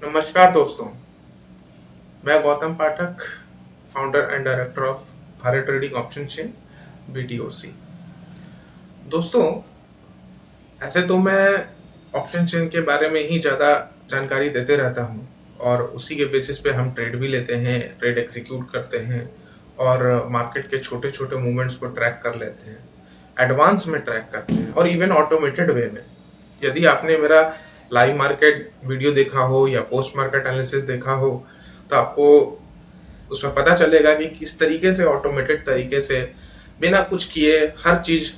नमस्कार दोस्तों, मैं Gautam Pathak, founder and director of Bharat trading option chain BTOC। दोस्तों, ऐसे तो मैं ऑप्शन चेन के बारे में ही ज़्यादा जानकारी देते रहता हूँ और उसी के बेसिस पे हम ट्रेड भी लेते हैं, ट्रेड एग्जीक्यूट करते हैं और मार्केट के छोटे छोटे मूवमेंट्स को ट्रैक कर लेते हैं, एडवांस में ट्रैक करते हैं और इवन ऑटोमेटेड वे में। यदि आपने मेरा लाइव मार्केट वीडियो देखा हो या पोस्ट मार्केट एनालिसिस देखा हो तो आपको उसमें पता चलेगा कि किस तरीके से ऑटोमेटेड तरीके से बिना कुछ किए हर चीज़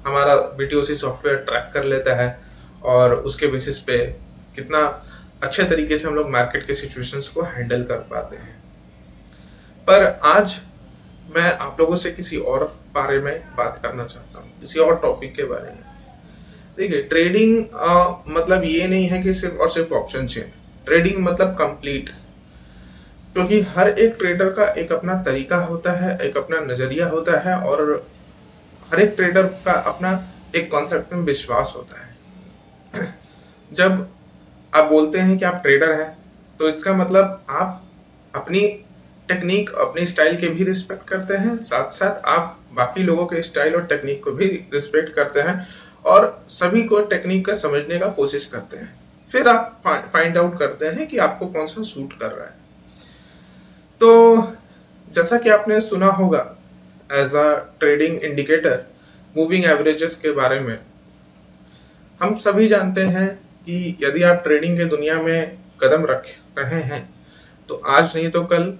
हमारा BTOC सॉफ्टवेयर ट्रैक कर लेता है और उसके बेसिस पे कितना अच्छे तरीके से हम लोग मार्केट के सिचुएशंस को हैंडल कर पाते हैं। पर आज मैं आप लोगों से किसी और बारे में बात करना चाहता हूँ, किसी और टॉपिक के बारे में। देखिए, ट्रेडिंग मतलब ये नहीं है कि सिर्फ और सिर्फ ऑप्शन चेन। ट्रेडिंग मतलब कंप्लीट, क्योंकि हर एक ट्रेडर का एक अपना तरीका होता है, एक अपना नजरिया होता है और हर एक ट्रेडर का अपना एक कॉन्सेप्ट में विश्वास होता है। जब आप बोलते हैं कि आप ट्रेडर हैं तो इसका मतलब आप अपनी टेक्निक, अपनी स्टाइल के भी रिस्पेक्ट करते हैं, साथ साथ आप बाकी लोगों के स्टाइल और टेक्निक को भी रिस्पेक्ट करते हैं और सभी को टेक्निक का समझने का कोशिश करते हैं। फिर आप फाइंड आउट करते हैं कि आपको कौन सा सूट कर रहा है। तो जैसा कि आपने सुना होगा as a trading indicator moving averages के बारे में, हम सभी जानते हैं कि यदि आप ट्रेडिंग के दुनिया में कदम रख रहे हैं तो आज नहीं तो कल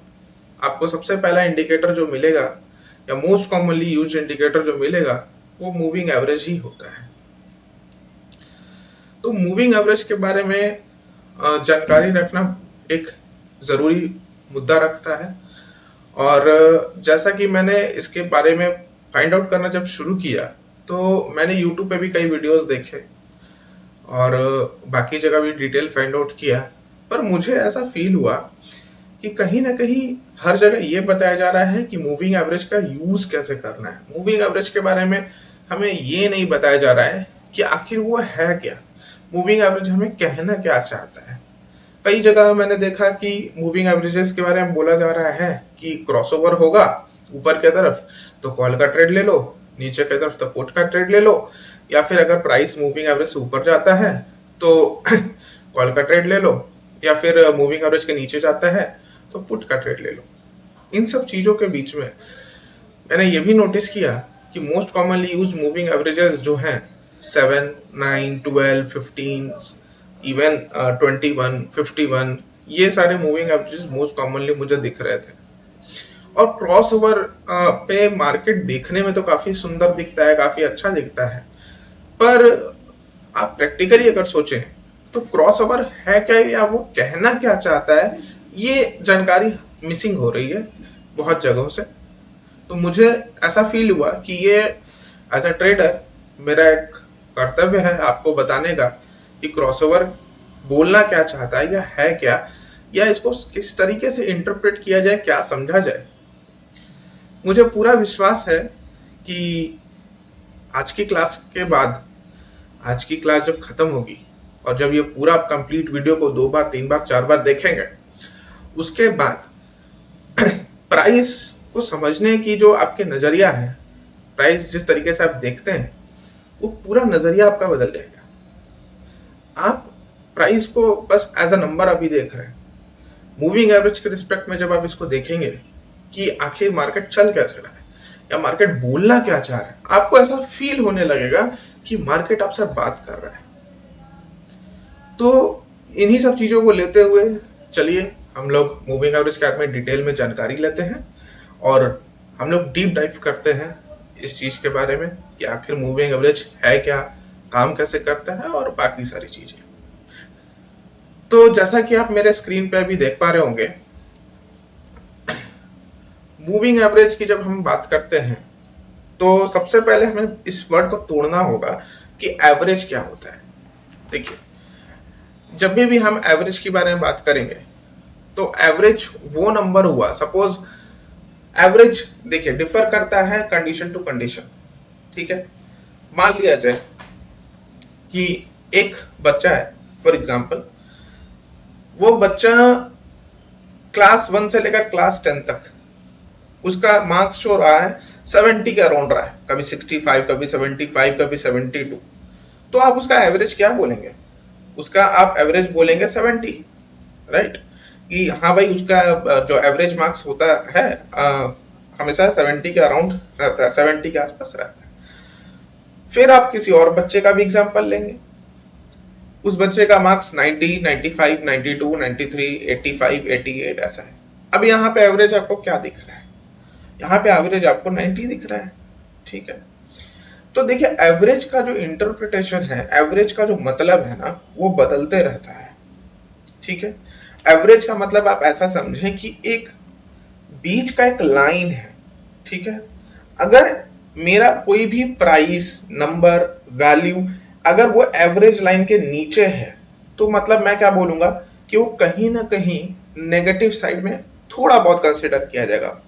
आपको सबसे पहला इंडिकेटर जो मिलेगा या मोस्ट कॉमनली यूज्ड इंडिकेटर जो मिलेगा वो मूविंग एवरेज ही होता है। तो मूविंग एवरेज के बारे में जानकारी रखना एक ज़रूरी मुद्दा रखता है और जैसा कि मैंने इसके बारे में फाइंड आउट करना जब शुरू किया तो मैंने YouTube पे भी कई वीडियोस देखे और बाकी जगह भी डिटेल फाइंड आउट किया, पर मुझे ऐसा फील हुआ कि कहीं ना कहीं हर जगह ये बताया जा रहा है कि मूविंग एवरेज का यूज़ कैसे करना है। मूविंग एवरेज के बारे में हमें ये नहीं बताया जा रहा है कि आखिर वो है क्या, मूविंग एवरेज हमें कहना क्या चाहता है। कई जगह मैंने देखा कि मूविंग एवरेजेस के बारे में बोला जा रहा है कि क्रॉसओवर होगा ऊपर की तरफ तो कॉल का ट्रेड ले लो, नीचे की तरफ तो पुट का ट्रेड ले लो, या फिर अगर प्राइस मूविंग एवरेज से ऊपर जाता है तो कॉल का ट्रेड ले लो, या फिर मूविंग एवरेज के नीचे जाता है तो पुट का ट्रेड ले लो। इन सब चीज़ों के बीच में मैंने ये भी नोटिस किया कि most commonly use moving averages जो हैं 7, 9, 12, 15, इवन 21, 51, ये सारे मूविंग एवरेजेस मोस्ट कॉमनली मुझे दिख रहे थे। और क्रॉस ओवर पे मार्केट देखने में तो काफ़ी सुंदर दिखता है, काफ़ी अच्छा दिखता है, पर आप प्रैक्टिकली अगर सोचें तो क्रॉस ओवर है क्या या वो कहना क्या चाहता है, ये जानकारी मिसिंग हो रही है बहुत जगहों से। तो मुझे ऐसा फील हुआ कि ये एज अ ट्रेडर मेरा एक कर्तव्य है आपको बताने का कि क्रॉसओवर बोलना क्या चाहता है या है क्या, या इसको किस तरीके से इंटरप्रेट किया जाए, क्या समझा जाए। मुझे पूरा विश्वास है कि आज की क्लास के बाद, आज की क्लास जब खत्म होगी और जब ये पूरा कंप्लीट वीडियो को 2 बार 3 बार 4 बार देखेंगे, उसके बाद प्राइस को समझने की जो आपके नज़रिया है, प्राइस जिस तरीके से आप देखते हैं, वो पूरा नज़रिया आपका बदल जाएगा। आप प्राइस को बस एज अ नंबर अभी देख रहे हैं। मूविंग एवरेज के रिस्पेक्ट में जब आप इसको देखेंगे कि आखिर मार्केट चल कैसे रहा है या मार्केट बोलना क्या चाह रहा है, आपको ऐसा फील होने लगेगा कि मार्केट आपसे बात कर रहा है। तो इन्हीं सब चीज़ों को लेते हुए चलिए हम लोग मूविंग एवरेज के बारे में डिटेल में जानकारी लेते हैं और हम लोग डीप डाइव करते हैं इस चीज़ के बारे में कि आखिर मूविंग एवरेज है क्या, काम कैसे करता है और बाकी सारी चीज़ें। तो जैसा कि आप मेरे स्क्रीन पे अभी देख पा रहे होंगे, मूविंग एवरेज की जब हम बात करते हैं तो सबसे पहले हमें इस वर्ड को तोड़ना होगा कि एवरेज क्या होता है। देखिए, जब भी हम एवरेज के बारे में बात करेंगे तो एवरेज वो नंबर हुआ, सपोज एवरेज देखिए डिफर करता है कंडीशन टू कंडीशन, ठीक है। मान लिया जाए कि एक बच्चा है, फॉर एग्जांपल वो बच्चा क्लास 1 से लेकर क्लास 10 तक उसका मार्क्स शो रहा है 70 के अराउंड रहा है, कभी 65, कभी 75, कभी 72। तो आप उसका एवरेज क्या बोलेंगे? उसका आप एवरेज बोलेंगे 70, राइट? कि हाँ भाई उसका जो एवरेज मार्क्स होता है हमेशा 70 के अराउंड रहता है, 70 के आसपास रहता है। फिर आप किसी और बच्चे का भी एग्जाम्पल लेंगे, उस बच्चे का मार्क्स 90, 95, 92, 93, 85, 88 ऐसा है। अब यहाँ पे एवरेज आपको क्या दिख रहा है? यहाँ पे एवरेज आपको 90 दिख रहा है, ठीक है? तो देखिए एवरेज का जो इंटरप्रिटेशन है, एवरेज का जो मतलब है ना, वो बदलते रहता है, ठीक है? एवरेज का मतलब आप ऐसा समझें कि एक बीच का एक लाइन है, ठीक है? अगर मेरा कोई भी प्राइस, नंबर, वैल्यू अगर वो एवरेज लाइन के नीचे है, तो मतलब मैं क्या बोलूंगा कि वो कहीं ना कहीं नेगेटिव साइड में थोड़ा बहुत कंसिडर किया जाएगा।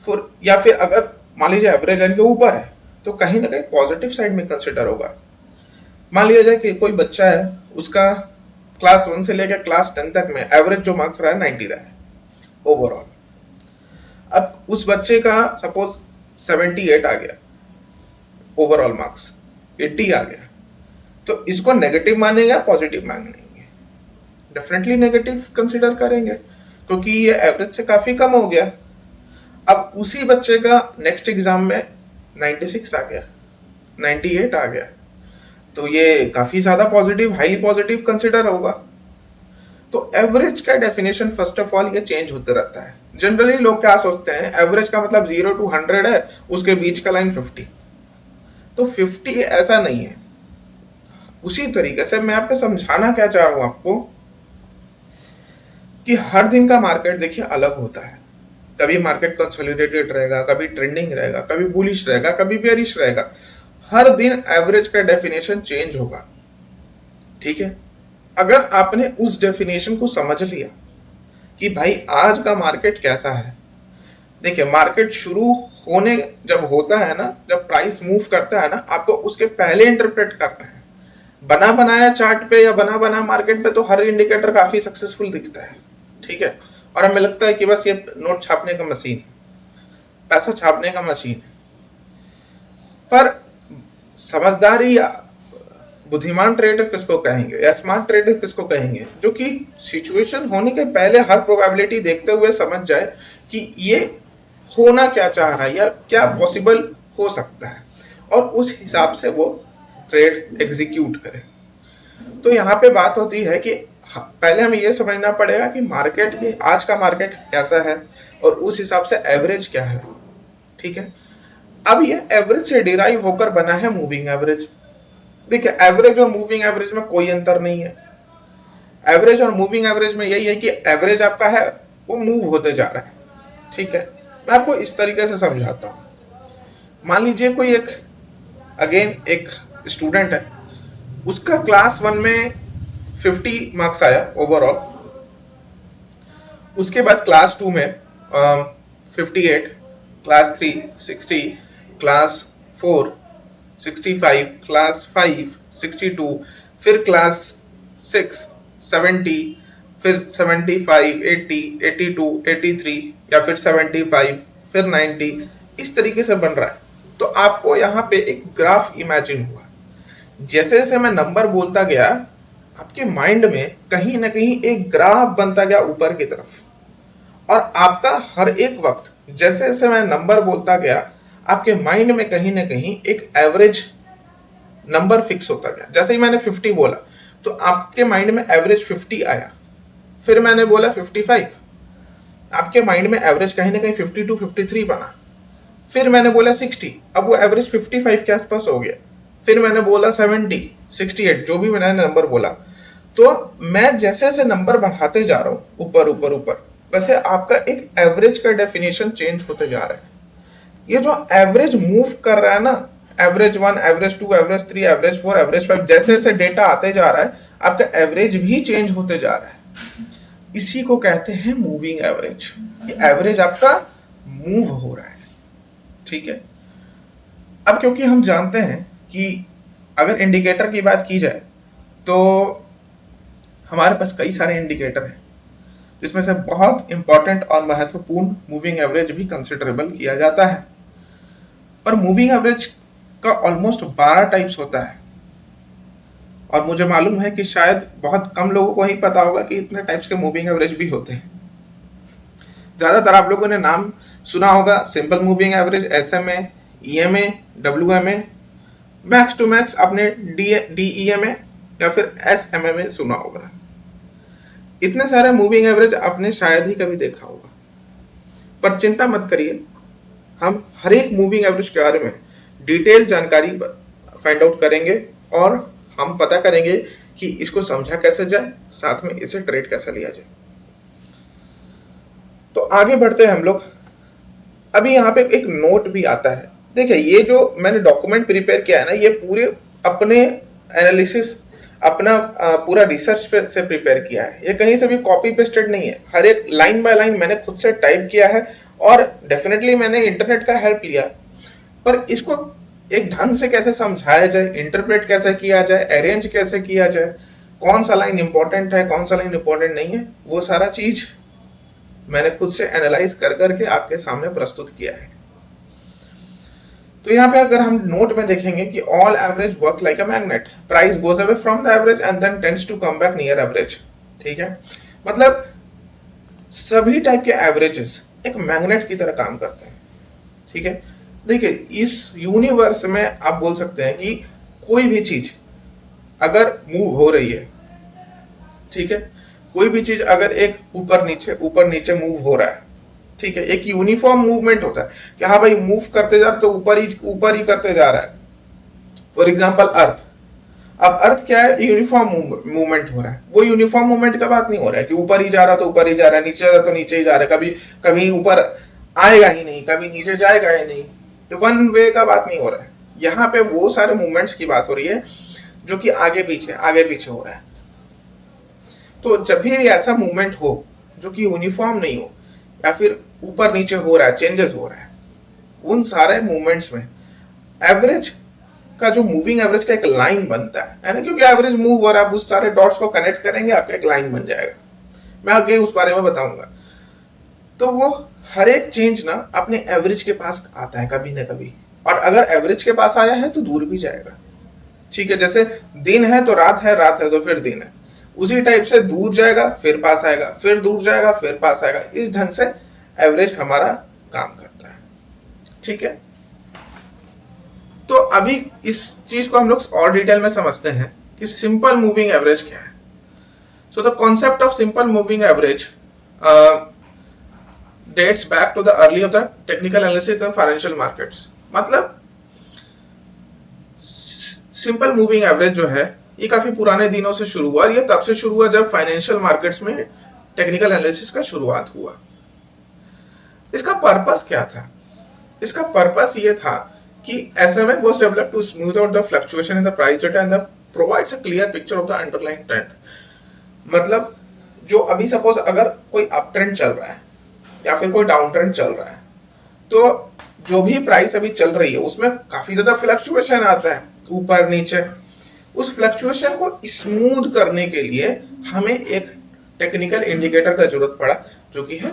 फिर या फिर अगर मान लीजिए एवरेज लाइन के ऊपर है, तो कहीं ना कहीं पॉजिटिव साइड में कंसिडर होगा। मान लिया जाए कि कोई बच्चा है, उसका क्लास 1 से लेकर क्लास 10 तक में एवरेज जो मार्क्स रहा है 90 रहा है ओवरऑल। अब उस बच्चे का सपोज 78 आ गया ओवरऑल मार्क्स, 80 आ गया, तो इसको नेगेटिव मानेंगे या पॉजिटिव मानेंगे? डेफिनेटली नेगेटिव कंसिडर करेंगे, क्योंकि ये एवरेज से काफी कम हो गया। अब उसी बच्चे का नेक्स्ट एग्जाम में 96 आ गया, 98 आ गया, तो ये काफी ज्यादा पॉजिटिव, हाईली पॉजिटिव कंसिडर होगा। तो एवरेज का डेफिनेशन फर्स्ट ऑफ ऑल ये चेंज होते रहता है। जनरली लोग क्या सोचते हैं, एवरेज का मतलब 0 to 100 है, उसके बीच का लाइन 50। तो 50 ऐसा नहीं है। उसी तरीके से मैं आपको समझाना क्या चाह रहा हूं आपको कि हर दिन का मार्केट देखिए अलग होता है। कभी मार्केट कंसोलिडेटेड रहेगा, कभी ट्रेंडिंग रहेगा, कभी बुलिश रहेगा, कभी बेरिश रहेगा। हर दिन एवरेज का डेफिनेशन चेंज होगा, ठीक है? अगर आपने उस डेफिनेशन को समझ लिया कि भाई आज का मार्केट कैसा है, देखिए मार्केट शुरू होने जब होता है ना, जब प्राइस मूव करता है ना, आपको उसके पहले इंटरप्रेट करना है। बना बनाया चार्ट पे या बना बना मार्केट पे तो हर इंडिकेटर काफी सक्सेसफुल दिखता है, ठीक है? और हमें लगता है कि बस ये नोट छापने का मशीन है, पैसा छापने का मशीन है। पर समझदारी या बुद्धिमान ट्रेडर किसको कहेंगे या स्मार्ट ट्रेडर किसको कहेंगे? जो कि सिचुएशन होने के पहले हर प्रोबेबिलिटी देखते हुए समझ जाए कि ये होना क्या चाह रहा है या क्या पॉसिबल हो सकता है, और उस हिसाब से वो ट्रेड एग्जीक्यूट करे। तो यहाँ पे बात होती है कि पहले हमें ये समझना पड़ेगा कि मार्केट के आज का मार्केट कैसा है और उस हिसाब से एवरेज क्या है, ठीक है? अब ये एवरेज से डिराइव होकर बना है मूविंग एवरेज। देखिए एवरेज और मूविंग एवरेज में कोई अंतर नहीं है। एवरेज और मूविंग एवरेज में यही है कि एवरेज आपका है वो मूव होते जा रहा है, ठीक है? मैं आपको इस तरीके से समझाता हूं। मान लीजिए कोई एक स्टूडेंट है, उसका क्लास 1 में 50 मार्क्स आया ओवरऑल, उसके बाद क्लास 2 में 58, क्लास 3 60, क्लास 4 65, क्लास 5 62, फिर क्लास 6 70, फिर 75 80 82 83 या फिर 75 फिर 90, इस तरीके से बन रहा है। तो आपको यहाँ पे एक ग्राफ इमेजिन हुआ। जैसे जैसे मैं नंबर बोलता गया, आपके माइंड में कहीं ना कहीं एक ग्राफ बनता गया ऊपर की तरफ, और आपका हर एक वक्त जैसे जैसे मैं नंबर बोलता गया, आपके माइंड में कहीं ना कहीं एक एवरेज नंबर फिक्स होता गया। जैसे ही मैंने 50 बोला तो आपके माइंड में एवरेज 50 आया, फिर मैंने बोला 55, आपके माइंड में एवरेज कहीं ना कहीं 52 53 बना, फिर मैंने बोला 60, अब वो एवरेज 55 के आसपास हो गया, फिर मैंने बोला 70 68, जो भी मैंने नंबर बोला। तो मैं जैसे जैसे नंबर बढ़ाते जा रहा हूं ऊपर ऊपर ऊपर, वैसे आपका एक एवरेज का डेफिनेशन चेंज होते जा रहा है। ये जो एवरेज मूव कर रहा है ना, average 1, average 2, average 3, average 4, average 5, जैसे जैसे डेटा आते जा रहा है आपका एवरेज भी चेंज होते जा रहा है। इसी को कहते हैं मूविंग एवरेज। ये एवरेज आपका मूव हो रहा है, ठीक है? अब क्योंकि हम जानते हैं कि अगर इंडिकेटर की बात की जाए तो हमारे पास कई सारे इंडिकेटर हैं, जिसमें से बहुत इंपॉर्टेंट और महत्वपूर्ण मूविंग एवरेज भी कंसिडरेबल किया जाता है। पर मूविंग एवरेज का ऑलमोस्ट 12 टाइप्स होता है, और मुझे मालूम है कि शायद बहुत कम लोगों को ही पता होगा कि इतने टाइप्स के मूविंग एवरेज भी होते हैं। ज्यादातर आप लोगों ने नाम सुना होगा simple moving average, SMA, EMA, WMA, max to max आपने DEMA या फिर SMA सुना होगा। इतने सारे मूविंग एवरेज आपने शायद ही कभी देखा होगा, पर चिंता मत करिए, हम हर एक मूविंग एवरेज के बारे में डिटेल जानकारी फाइंड आउट करेंगे और हम पता करेंगे कि इसको समझा कैसे जाए, साथ में इसे ट्रेड कैसे लिया जाए। तो आगे बढ़ते हैं हम लोग। अभी यहाँ पे एक नोट भी आता है। देखिए, ये जो मैंने डॉक्यूमेंट प्रिपेयर किया है ना, ये पूरे अपने एनालिसिस, अपना पूरा रिसर्च से प्रिपेयर किया है। ये कहीं से भी कॉपी पेस्टेड नहीं है, हर एक लाइन बाय लाइन मैंने खुद से टाइप किया है, और डेफिनेटली मैंने इंटरनेट का हेल्प लिया। पर इसको एक ढंग से कैसे समझाया जाए, इंटरप्रेट कैसे किया जाए, अरेंज कैसे किया जाए, कौन सा लाइन इंपॉर्टेंट है, कौन सा लाइन इंपॉर्टेंट नहीं है, वो सारा चीज मैंने खुद से एनालाइज कर करके आपके सामने प्रस्तुत किया है। तो यहाँ पे अगर हम नोट में देखेंगे कि all average work like a magnet, price goes away from the average and then tends to come back near average. ठीक है, मतलब सभी टाइप के एवरेजेस एक मैग्नेट की तरह काम करते हैं। ठीक है, देखिए इस यूनिवर्स में आप बोल सकते हैं कि कोई भी चीज अगर मूव हो रही है, ठीक है, कोई भी चीज अगर एक ऊपर नीचे मूव हो रहा है, ठीक है, एक यूनिफॉर्म मूवमेंट होता है कि हाँ भाई मूव करते जा रहे तो ऊपर ही करते जा रहा है। फॉर एग्जांपल अर्थ, अब अर्थ क्या है, यूनिफॉर्म मूवमेंट हो रहा है। वो यूनिफॉर्म मूवमेंट का बात नहीं हो रहा है कि ऊपर ही जा रहा तो ऊपर ही जा रहा है, नीचे जा रहा तो नीचे ही जा रहा है, कभी ऊपर आएगा ही नहीं, कभी नीचे जाएगा ही नहीं, वन वे का बात नहीं हो रहा है। यहाँ पे वो सारे मूवमेंट्स की बात हो रही है जो कि आगे पीछे हो रहा है। तो जब भी ऐसा मूवमेंट हो जो कि यूनिफॉर्म नहीं हो या फिर ऊपर नीचे हो रहा है, चेंजेस हो रहा है, उन सारे मूवमेंट्स में एवरेज का जो मूविंग एवरेज का एक लाइन बनता है ना, क्योंकि एवरेज मूव हो रहा है, उस सारे डॉट्स को कनेक्ट करेंगे, आपका एक लाइन बन जाएगा। मैं आगे उस बारे में बताऊंगा। तो वो हर एक चेंज ना अपने एवरेज के पास आता है कभी ना कभी, और अगर एवरेज के पास आया है तो दूर भी जाएगा। ठीक है, जैसे दिन है तो रात है, रात है तो फिर दिन है, उसी टाइप से दूर जाएगा फिर पास आएगा, फिर दूर जाएगा फिर पास आएगा। इस ढंग से एवरेज हमारा काम करता है। ठीक है, तो अभी इस चीज को हम लोग और डिटेल में समझते हैं कि सिंपल मूविंग एवरेज क्या है। So the concept of simple moving average dates back to the early of the technical analysis and financial markets। मतलब सिंपल मूविंग एवरेज जो है ये काफी पुराने दिनों से शुरू हुआ, ये तब से शुरू हुआ जब फाइनेंशियल मार्केट्स में टेक्निकल एनालिसिस का शुरुआत हुआ। इसका पर्पस क्या था? इसका पर्पस ये था कि SMA was developed to smooth out the fluctuation in the price data and provides a clear picture of the underlying trend। मतलब जो अभी सपोज अगर कोई अप ट्रेंड चल रहा है या फिर कोई डाउन ट्रेंड चल रहा है, तो जो भी प्राइस अभी चल रही है उसमें काफी ज्यादा फ्लक्चुएशन आता है ऊपर नीचे। उस फ्लक्चुएशन को स्मूथ करने के लिए हमें एक टेक्निकल इंडिकेटर का जरूरत पड़ा जो कि है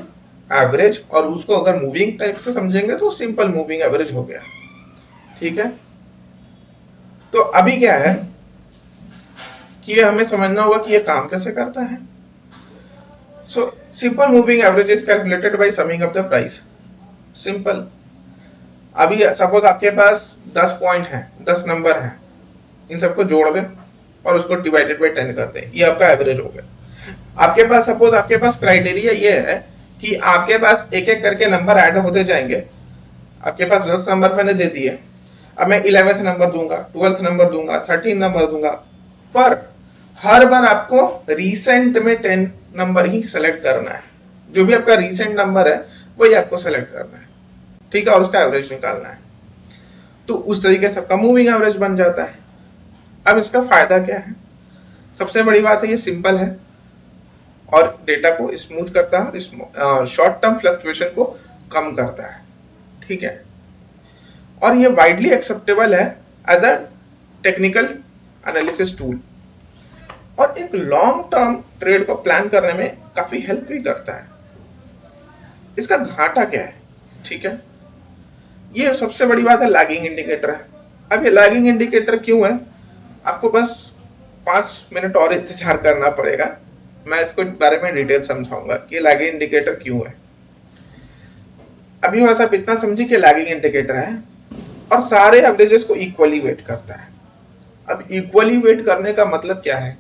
एवरेज, और उसको अगर मूविंग टाइप से समझेंगे तो सिंपल मूविंग एवरेज हो गया। ठीक है, तो अभी क्या है कि ये हमें समझना होगा कि ये काम कैसे करता है। So simple moving average is calculated by summing up the price. Simple, अभी सपोज आपके पास 10 पॉइंट है, 10 नंबर है, इन सबको जोड़ दें और उसको डिवाइडेड बाय 10 कर दें, ये आपका एवरेज हो गया। आपके पास सपोज आपके पास क्राइटेरिया ये है कि आपके पास एक एक करके नंबर ऐड होते जाएंगे। आपके पास 10 नंबर मैंने दे दिए, अब मैं 11th नंबर दूंगा, 12th नंबर दूंगा, 13th नंबर दूंगा, पर हर बार आपको रिसेंट में 10 नंबर ही सेलेक्ट करना है। जो भी आपका रिसेंट नंबर है वही आपको सेलेक्ट करना है, ठीक है, और उसका एवरेज निकालना है। तो उस तरीके से आपका मूविंग एवरेज बन जाता है। अब इसका फायदा क्या है? सबसे बड़ी बात है ये सिंपल है और डेटा को स्मूथ करता है, शॉर्ट टर्म फ्लक्चुएशन को कम करता है। ठीक है, और ये वाइडली एक्सेप्टेबल है as a technical analysis tool. और एक लॉन्ग टर्म ट्रेड को प्लान करने में काफी हेल्प भी करता है। इसका घाटा क्या है? ठीक है, ये सबसे बड़ी बात है, लैगिंग इंडिकेटर है। अब ये लैगिंग इंडिकेटर क्यों है, आपको बस 5 मिनट और इंतजार करना पड़ेगा, मैं इसको बारे में डिटेल समझाऊंगा कि लैगिंग इंडिकेटर क्यों है। अभी बस आप इतना समझिए कि लैगिंग इंडिकेटर है और सारे एवरेजेस को इक्वली वेट करता है। अब इक्वली वेट करने का मतलब क्या है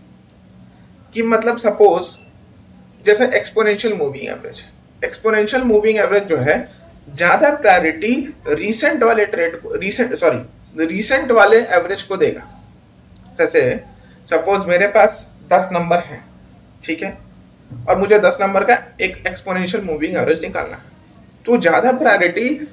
कि मतलब सपोज जैसे exponential moving average, exponential moving average जो है ज्यादा प्रायोरिटी रीसेंट वाले ट्रेड को, रीसेंट वाले एवरेज को देगा। जैसे सपोज मेरे पास 10 नंबर हैं, ठीक है, और मुझे 10 नंबर का एक एक्सपोनेंशियल मूविंग एवरेज निकालना है, तो ज्यादा प्रायोरिटी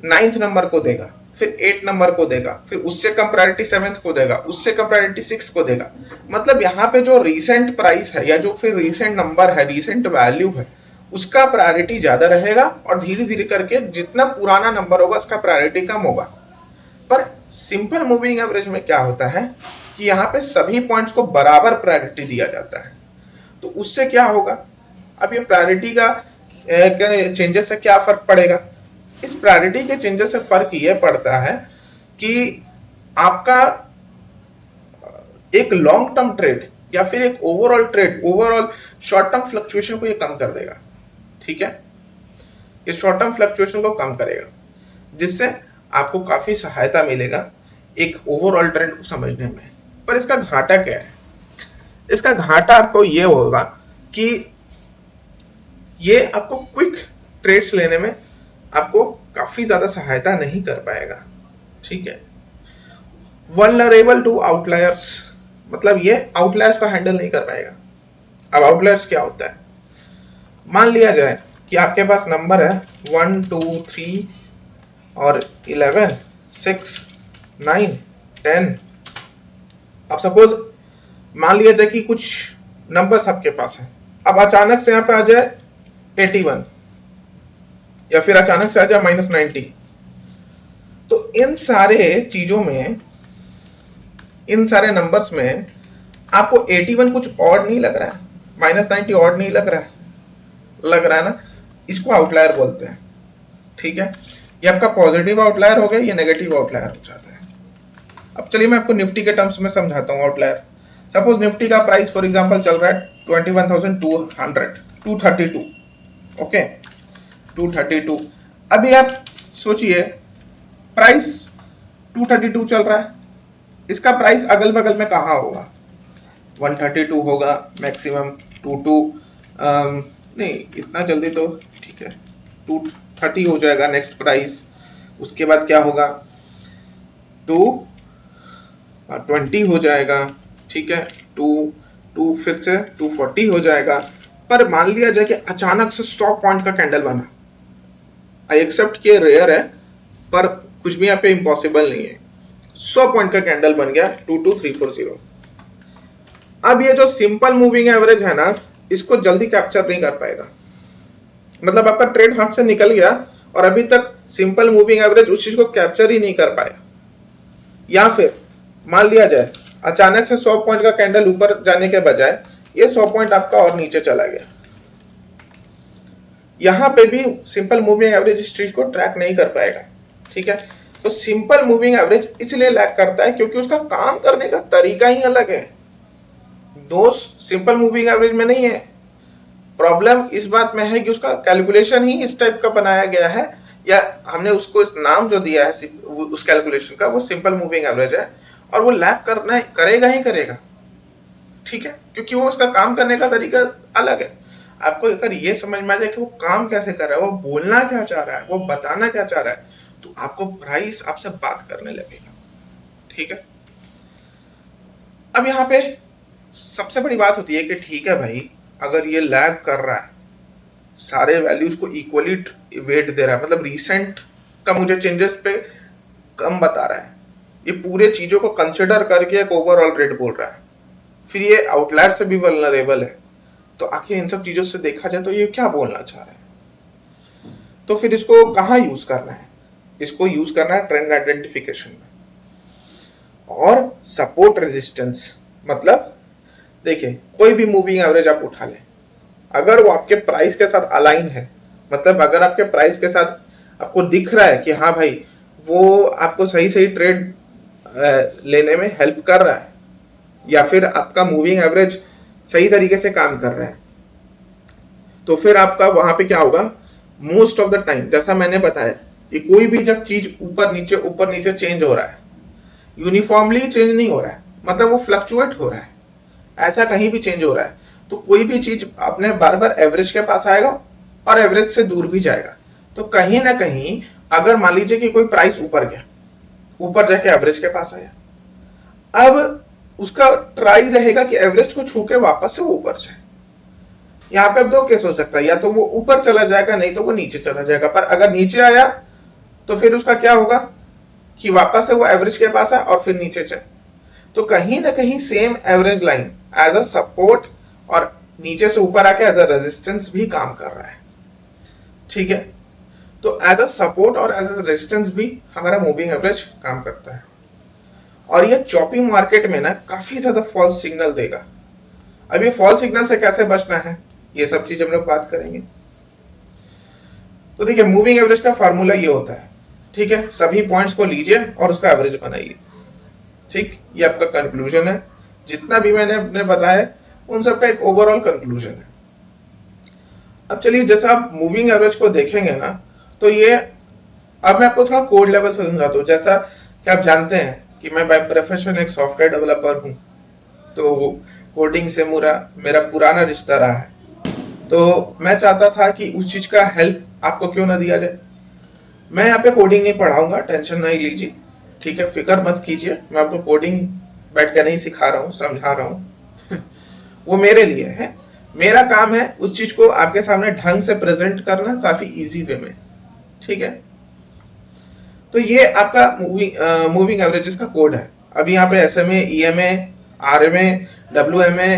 9th नंबर को देगा, फिर 8 नंबर को देगा, फिर उससे कम प्रायोरिटी 7th को देगा, उससे कम प्रायोरिटी 6th को देगा। मतलब यहाँ पे जो रीसेंट प्राइस है या जो फिर रीसेंट नंबर है, रीसेंट वैल्यू है, उसका प्रायोरिटी ज्यादा रहेगा और धीरे धीरे करके जितना पुराना नंबर होगा उसका प्रायोरिटी कम होगा। पर सिंपल मूविंग एवरेज में क्या होता है कि यहाँ पे सभी पॉइंट्स को बराबर प्रायोरिटी दिया जाता है। तो उससे क्या होगा, अब ये प्रायोरिटी का चेंजेस से क्या फर्क पड़ेगा? इस प्रायोरिटी के चेंजेस से फर्क ये पड़ता है कि आपका एक लॉन्ग टर्म ट्रेड या फिर एक overall trade, overall short term fluctuation को ये कम कर देगा। ठीक है, ये शॉर्ट टर्म फ्लक्चुएशन को कम करेगा, जिससे आपको काफी सहायता मिलेगा एक ओवरऑल ट्रेंड को समझने में। पर इसका घाटा क्या है? इसका घाटा आपको ये होगा कि ये आपको क्विक ट्रेड्स लेने में आपको काफी ज्यादा सहायता नहीं कर पाएगा। ठीक है, वल्नरेबल टू आउटलायर्स, मतलब ये आउटलायर्स को हैंडल नहीं कर पाएगा। अब आउटलायर्स क्या होता है? मान लिया जाए कि आपके पास नंबर है 1 2 3 और 11 6 9 10। अब सपोज मान लिया जाए कि कुछ नंबर्स आपके पास है, अब अचानक से यहाँ पे आ जाए 81 या फिर अचानक से आ जाए -90। तो इन सारे चीजों में, इन सारे नंबर्स में आपको 81 कुछ ऑड नहीं लग रहा है, -90 ऑड नहीं लग रहा है, लग रहा है ना? इसको आउटलायर बोलते हैं। ठीक है, ये आपका पॉजिटिव आउटलायर हो गया, ये नेगेटिव आउटलायर हो जाता है। अब चलिए मैं आपको निफ्टी के टर्म्स में समझाता हूँ आउटलायर। सपोज निफ्टी का प्राइस फॉर एग्जांपल चल रहा है 21,232, ओके, 232। अभी आप सोचिए प्राइस 232 चल रहा है, इसका प्राइस अगल बगल में कहाँ होगा? 132 होगा मैक्सिमम, 22 नहीं इतना जल्दी तो ठीक है, 230 हो जाएगा नेक्स्ट प्राइस। उसके बाद क्या होगा? 220 हो जाएगा, ठीक है, 2 फिर से 240 हो जाएगा। पर मान लिया जाए कि अचानक से 100 पॉइंट का कैंडल बना, आई एक्सेप्ट कि रेयर है पर कुछ भी यहाँ पे इम्पॉसिबल नहीं है। 100 पॉइंट का कैंडल बन गया 22340। अब ये जो सिंपल मूविंग एवरेज है ना, इसको जल्दी कैप्चर नहीं कर पाएगा। मतलब आपका ट्रेड हाथ से निकल गया और अभी तक सिंपल मूविंग एवरेज उस चीज को कैप्चर ही नहीं कर पाया। या फिर मान लिया जाए अचानक से 100 पॉइंट का कैंडल ऊपर जाने के बजाय ये 100 पॉइंट आपका और नीचे चला गया। यहां पे भी सिंपल मूविंग एवरेज इस चीज को ट्रैक नहीं कर पाएगा। ठीक है, तो सिंपल मूविंग एवरेज इसलिए लैग करता है क्योंकि उसका काम करने का तरीका ही अलग है। दोष सिंपल मूविंग एवरेज में नहीं है, प्रॉब्लम इस बात में है कि उसका कैलकुलेशन ही इस टाइप का बनाया गया है, या हमने उसको इस नाम जो दिया है उस कैलकुलेशन का, वो सिंपल मूविंग एवरेज है और वो लैग करना करेगा ही करेगा। ठीक है, क्योंकि वो उसका काम करने का तरीका अलग है। आपको अगर ये समझ में आ जाए कि वो काम कैसे कर रहा है, वो बोलना क्या चाह रहा है, वो बताना क्या चाह रहा है, तो आपको प्राइस आपसे बात करने लगेगा। ठीक है, अब यहाँ पे सबसे बड़ी बात होती है कि ठीक है भाई, अगर ये लैग कर रहा है, सारे वैल्यूज को इक्वली वेट दे रहा है, मतलब रिसेंट का मुझे चेंजेस पे कम बता रहा है, ये पूरे चीजों को कंसिडर करके एक ओवरऑल रेट बोल रहा है, फिर ये आउटलायर से भी वल्नरेबल है, तो आखिर इन सब चीजों से देखा जाए तो ये क्या बोलना चाह रहा है? तो फिर इसको कहाँ यूज करना है? इसको यूज करना है ट्रेंड आइडेंटिफिकेशन में और सपोर्ट रेजिस्टेंस। मतलब देखिए कोई भी मूविंग एवरेज आप उठा लें, अगर वो आपके प्राइस के साथ अलाइन है, मतलब अगर आपके प्राइस के साथ आपको दिख रहा है कि हाँ भाई वो आपको सही सही ट्रेड लेने में हेल्प कर रहा है, या फिर आपका मूविंग एवरेज सही तरीके से काम कर रहा है, तो फिर आपका वहां पे क्या होगा, मोस्ट ऑफ द टाइम जैसा मैंने बताया कि कोई भी जब चीज ऊपर नीचे चेंज हो रहा है, यूनिफॉर्मली चेंज नहीं हो रहा है, मतलब वो फ्लक्चुएट हो रहा है, ऐसा कहीं भी चेंज हो रहा है, तो कोई भी चीज अपने बार बार एवरेज के पास आएगा और एवरेज से दूर भी जाएगा। तो कहीं ना कहीं अगर मान लीजिए कि कोई प्राइस ऊपर गया, ऊपर जाके एवरेज के पास आया, अब उसका ट्राई रहेगा कि एवरेज को छू के वापस से वो ऊपर जाए। यहाँ पे अब दो केस हो सकता है, या तो वो ऊपर चला जाएगा, नहीं तो वो नीचे चला जाएगा। पर अगर नीचे आया तो फिर उसका क्या होगा कि वापस से वो एवरेज के पास आए और फिर नीचे जाए। तो कहीं ना कहीं same average line as a support और नीचे से ऊपर आके एज अ रेजिस्टेंस भी काम कर रहा है, ठीक है। तो एज अ सपोर्ट और एज अ रेजिस्टेंस भी हमारा मूविंग एवरेज काम करता है। और ये चॉपिंग मार्केट में ना काफी ज्यादा फॉल्स सिग्नल देगा। अब ये फॉल्स सिग्नल से कैसे बचना है, ये सब चीज हम लोग बात करेंगे। तो देखिए मूविंग एवरेज का फार्मूला ये होता है, ठीक है। सभी पॉइंट्स को लीजिए और उसका एवरेज बनाइए, ठीक। ये आपका कंक्लूजन है। जितना भी मैंने अपने बताया उन सब का एक ओवरऑल कंक्लूजन है। अब चलिए जैसा आप मूविंग एवरेज को देखेंगे ना, तो ये अब मैं आपको थोड़ा कोड लेवल से समझाता हूँ। जैसा कि आप जानते हैं कि मैं बाय प्रोफेशन एक सॉफ्टवेयर डेवलपर हूँ, तो कोडिंग से मेरा पुराना रिश्ता रहा है। तो मैं चाहता था कि उस चीज का हेल्प आपको क्यों ना दिया जाए। मैं यहाँ पे कोडिंग नहीं पढ़ाऊंगा, टेंशन नहीं लीजिए, ठीक है, फिक्र मत कीजिए। मैं आपको कोडिंग बैठ के नहीं सिखा रहा हूँ, समझा रहा हूँ वो मेरे लिए है। मेरा काम है उस चीज को आपके सामने ढंग से प्रेजेंट करना काफी इजी वे में, ठीक है। तो ये आपका मूविंग एवरेजेस का कोड है। अब यहाँ पे SMA, EMA, RMA, WMA,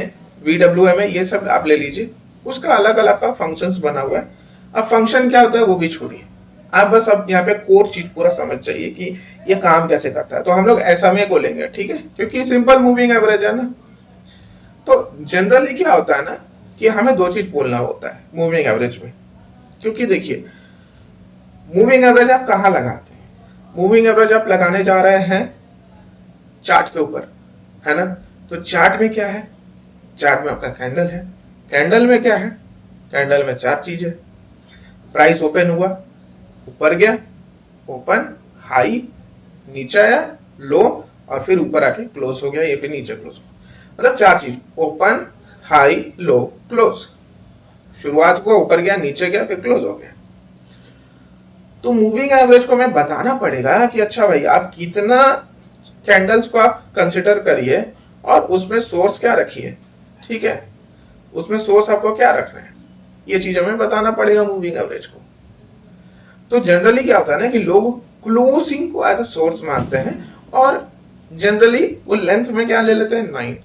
VWMA ये सब आप ले लीजिए, उसका अलग अलग आपका फंक्शंस बना हुआ है। अब फंक्शन क्या होता है वो भी छोड़िए, आप बस अब यहाँ पे कोर चीज पूरा समझ चाहिए कि ये काम कैसे करता है। तो हम लोग SMA को लेंगे, ठीक है, क्योंकि सिंपल मूविंग एवरेज है ना। तो जनरली क्या होता है ना कि हमें दो चीज बोलना होता है मूविंग एवरेज में, क्योंकि देखिए मूविंग एवरेज आप कहाँ लगाते हैं, मूविंग एवरेज आप लगाने जा रहे हैं चार्ट के ऊपर, है ना। तो चार्ट में क्या है, चार्ट में आपका कैंडल है। कैंडल में क्या है, कैंडल में चार चीजें। प्राइस ओपन हुआ, ऊपर गया, ओपन, हाई, नीचे आया, लो, और फिर ऊपर आके क्लोज हो गया, ये फिर नीचे क्लोज हो, मतलब चार चीज, ओपन, हाई, लो, क्लोज। शुरुआत को ऊपर गया, नीचे गया, फिर क्लोज हो गया। तो मूविंग एवरेज को मैं बताना पड़ेगा कि अच्छा भाई आप कितना कैंडल्स को आप कंसिडर करिए और उसमें सोर्स क्या रखिए, ठीक है, उसमें सोर्स आपको क्या रखना है, ये चीज हमें बताना पड़ेगा मूविंग एवरेज को। तो जनरली क्या होता है ना कि लोग क्लोजिंग को एज अ सोर्स मानते हैं और जनरली वो लेंथ में क्या ले लेते हैं, 9।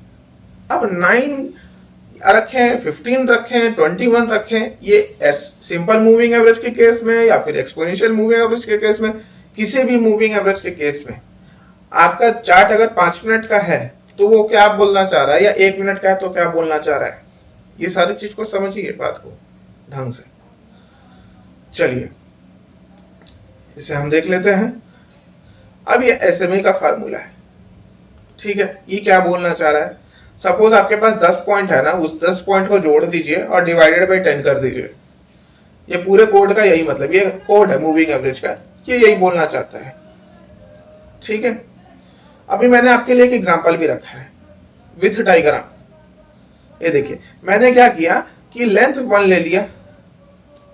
अब 9 रखें, 15 रखें, 21 रखें, ये सिंपल मूविंग एवरेज के केस में या फिर एक्सपोनेंशियल मूविंग एवरेज के केस में, किसी भी मूविंग एवरेज के केस में आपका चार्ट अगर 5 मिनट का है तो वो क्या बोलना चाह रहा है, या 1 मिनट का है तो क्या बोलना चाह रहा है, ये सारी चीज को समझिए बात को ढंग से। चलिए इसे हम देख लेते हैं। अब ये SMA का फार्मूला है, ठीक है। ये क्या बोलना चाह रहा है, सपोज आपके पास 10 पॉइंट है ना, उस 10 पॉइंट को जोड़ दीजिए और डिवाइडेड बाई 10 कर दीजिए। ये पूरे कोड का यही मतलब, ये कोड है मूविंग एवरेज का, ये यही बोलना चाहता है, ठीक है। अभी मैंने आपके लिए एक एग्जांपल भी रखा है विथ डायग्राम। ये देखिए मैंने क्या किया कि लेंथ 1 ले लिया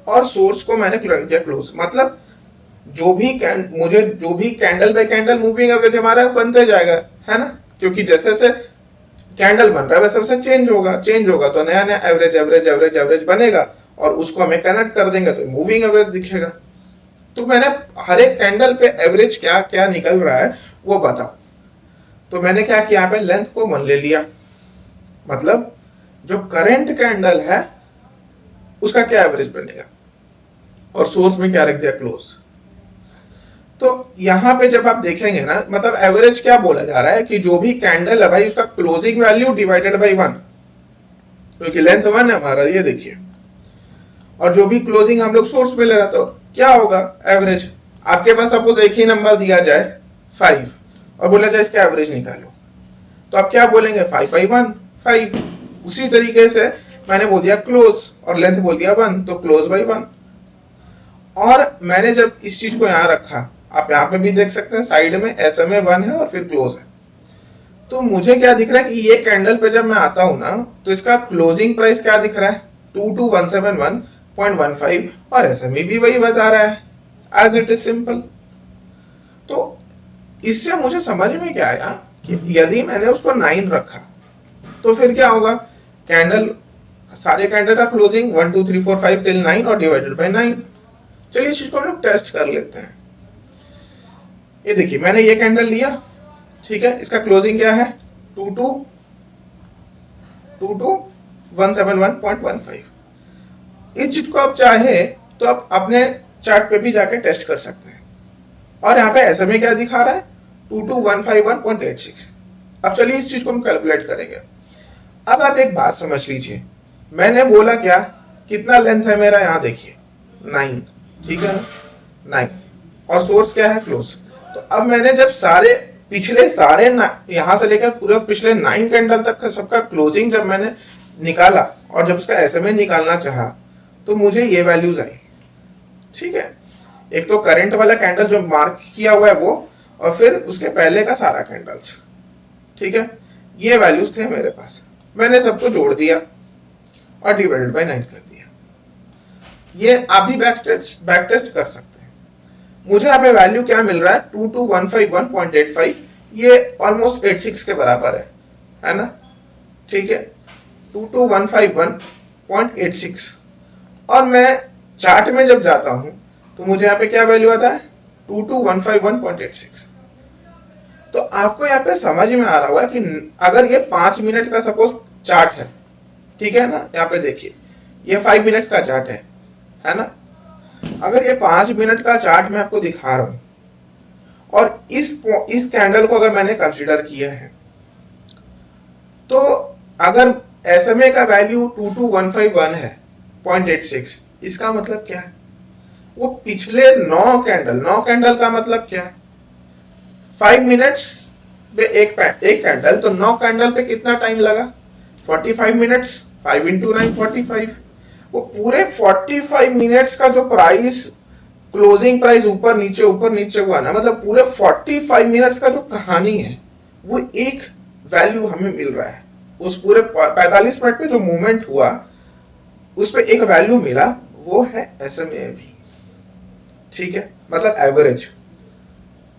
और सोर्स को मैंने किया क्लोज, मतलब जो भी candle bye candle moving average हमारा बनते जाएगा, है ना, क्योंकि जैसे जैसे कैंडल बन रहा है वैसे वैसे चेंज होगा तो नया नया एवरेज एवरेज एवरेज एवरेज बनेगा और उसको हमें कनेक्ट कर देंगे तो मूविंग एवरेज दिखेगा। तो मैंने हर एक कैंडल पे एवरेज क्या क्या निकल रहा है वो बताओ। तो मैंने क्या किया, यहाँ पे लेंथ को 1 ले लिया, मतलब जो करंट कैंडल है उसका क्या एवरेज बनेगा, और सोर्स में क्या रख दिया, क्लोज। तो यहां पे जब आप देखेंगे ना, मतलब एवरेज क्या बोला जा रहा है कि जो भी कैंडल है भाई उसका क्लोजिंग वैल्यू डिवाइडेड बाई 1, क्योंकि लेंथ 1 है हमारा, ये देखिए। और जो भी क्लोजिंग हम लोग सोर्स पे ले रहे, तो क्या होगा एवरेज। आपके पास सपोज एक ही नंबर दिया जाए 5 और बोला जाए इसका एवरेज निकालो, तो आप क्या बोलेंगे 5/1 5। उसी तरीके से मैंने बोल दिया क्लोज और लेंथ बोल दिया 1, तो क्लोज बाई 1। और मैंने जब इस चीज को यहां रखा, आप यहां पे भी देख सकते हैं साइड में SMA 1 है और फिर क्लोज है, तो मुझे क्या दिख रहा है कि ये कैंडल पे जब मैं आता हूं ना, तो इसका क्लोजिंग प्राइस क्या दिख रहा है 22,171.15 और SMA भी वही बता रहा है, एज इट इज सिंपल। तो इससे मुझे समझ में क्या आया कि यदि मैंने उसको 9 रखा तो फिर क्या होगा, कैंडल सारे कैंडल का क्लोजिंग 1 2 3 4 5 टिल 9 और डिवाइडेड बाय 9। चलिए इस चीज को हम लोग टेस्ट कर लेते हैं। ये देखिए मैंने ये कैंडल लिया, ठीक है, इसका क्लोजिंग क्या है 22,171.15। इस चीज को आप चाहे तो आप अपने चार्ट पे भी जाके टेस्ट कर सकते हैं। और यहाँ पे SMA क्या दिखा रहा है 22,151.86। अब चलिए इस चीज को हम कैलकुलेट करेंगे। अब आप एक बात समझ लीजिए, मैंने बोला क्या, कितना लेंथ है मेरा, यहाँ देखिए 9, ठीक है ना, 9, और सोर्स क्या है क्लोज। तो अब मैंने जब सारे पिछले सारे यहां से लेकर पूरे पिछले 9 कैंडल तक का सबका क्लोजिंग जब मैंने निकाला और जब उसका SMA निकालना चाहा, तो मुझे ये वैल्यूज आई, ठीक है। एक तो करंट वाला कैंडल जो मार्क किया हुआ है वो, और फिर उसके पहले का सारा कैंडल्स, ठीक है, ये वैल्यूज थे मेरे पास। मैंने सबको जोड़ दिया और डिवाइडेड बाय 9 कर दिया। ये आप भी बैक टेस्ट कर सकते हैं। मुझे यहाँ पे वैल्यू क्या मिल रहा है 22,151.85, ये ऑलमोस्ट 86 के बराबर है ना, ठीक है, 22,151.86। और मैं चार्ट में जब जाता हूं तो मुझे यहाँ पे क्या वैल्यू आता है 22,151.86। तो आपको यहाँ पे समझ में आ रहा होगा कि अगर ये 5 मिनट का सपोज चार्ट है, ठीक है ना, यहाँ पे देखिए ये 5 मिनट्स का चार्ट है ना। अगर ये 5 मिनट का चार्ट मैं आपको दिखा रहा हूं और इस कैंडल को अगर मैंने कंसीडर किया है, तो अगर SMA का वैल्यू 22,151 है 0.86, इसका मतलब क्या है, वो पिछले 9 कैंडल का मतलब क्या है, 5 मिनट्स पे एक कैंडल, तो 9 कैंडल पे कितना टाइम लगा 45 मिनट्स, 5 into 9 45। वो पूरे 45 मिनट्स का जो प्राइस क्लोजिंग प्राइस ऊपर नीचे हुआ ना, मतलब पूरे 45 मिनट्स का जो कहानी है वो एक वैल्यू हमें मिल रहा है। उस पूरे 45 मिनट पे जो मूवमेंट हुआ उस पे एक वैल्यू मिला, वो है SMA भी, ठीक है, मतलब एवरेज।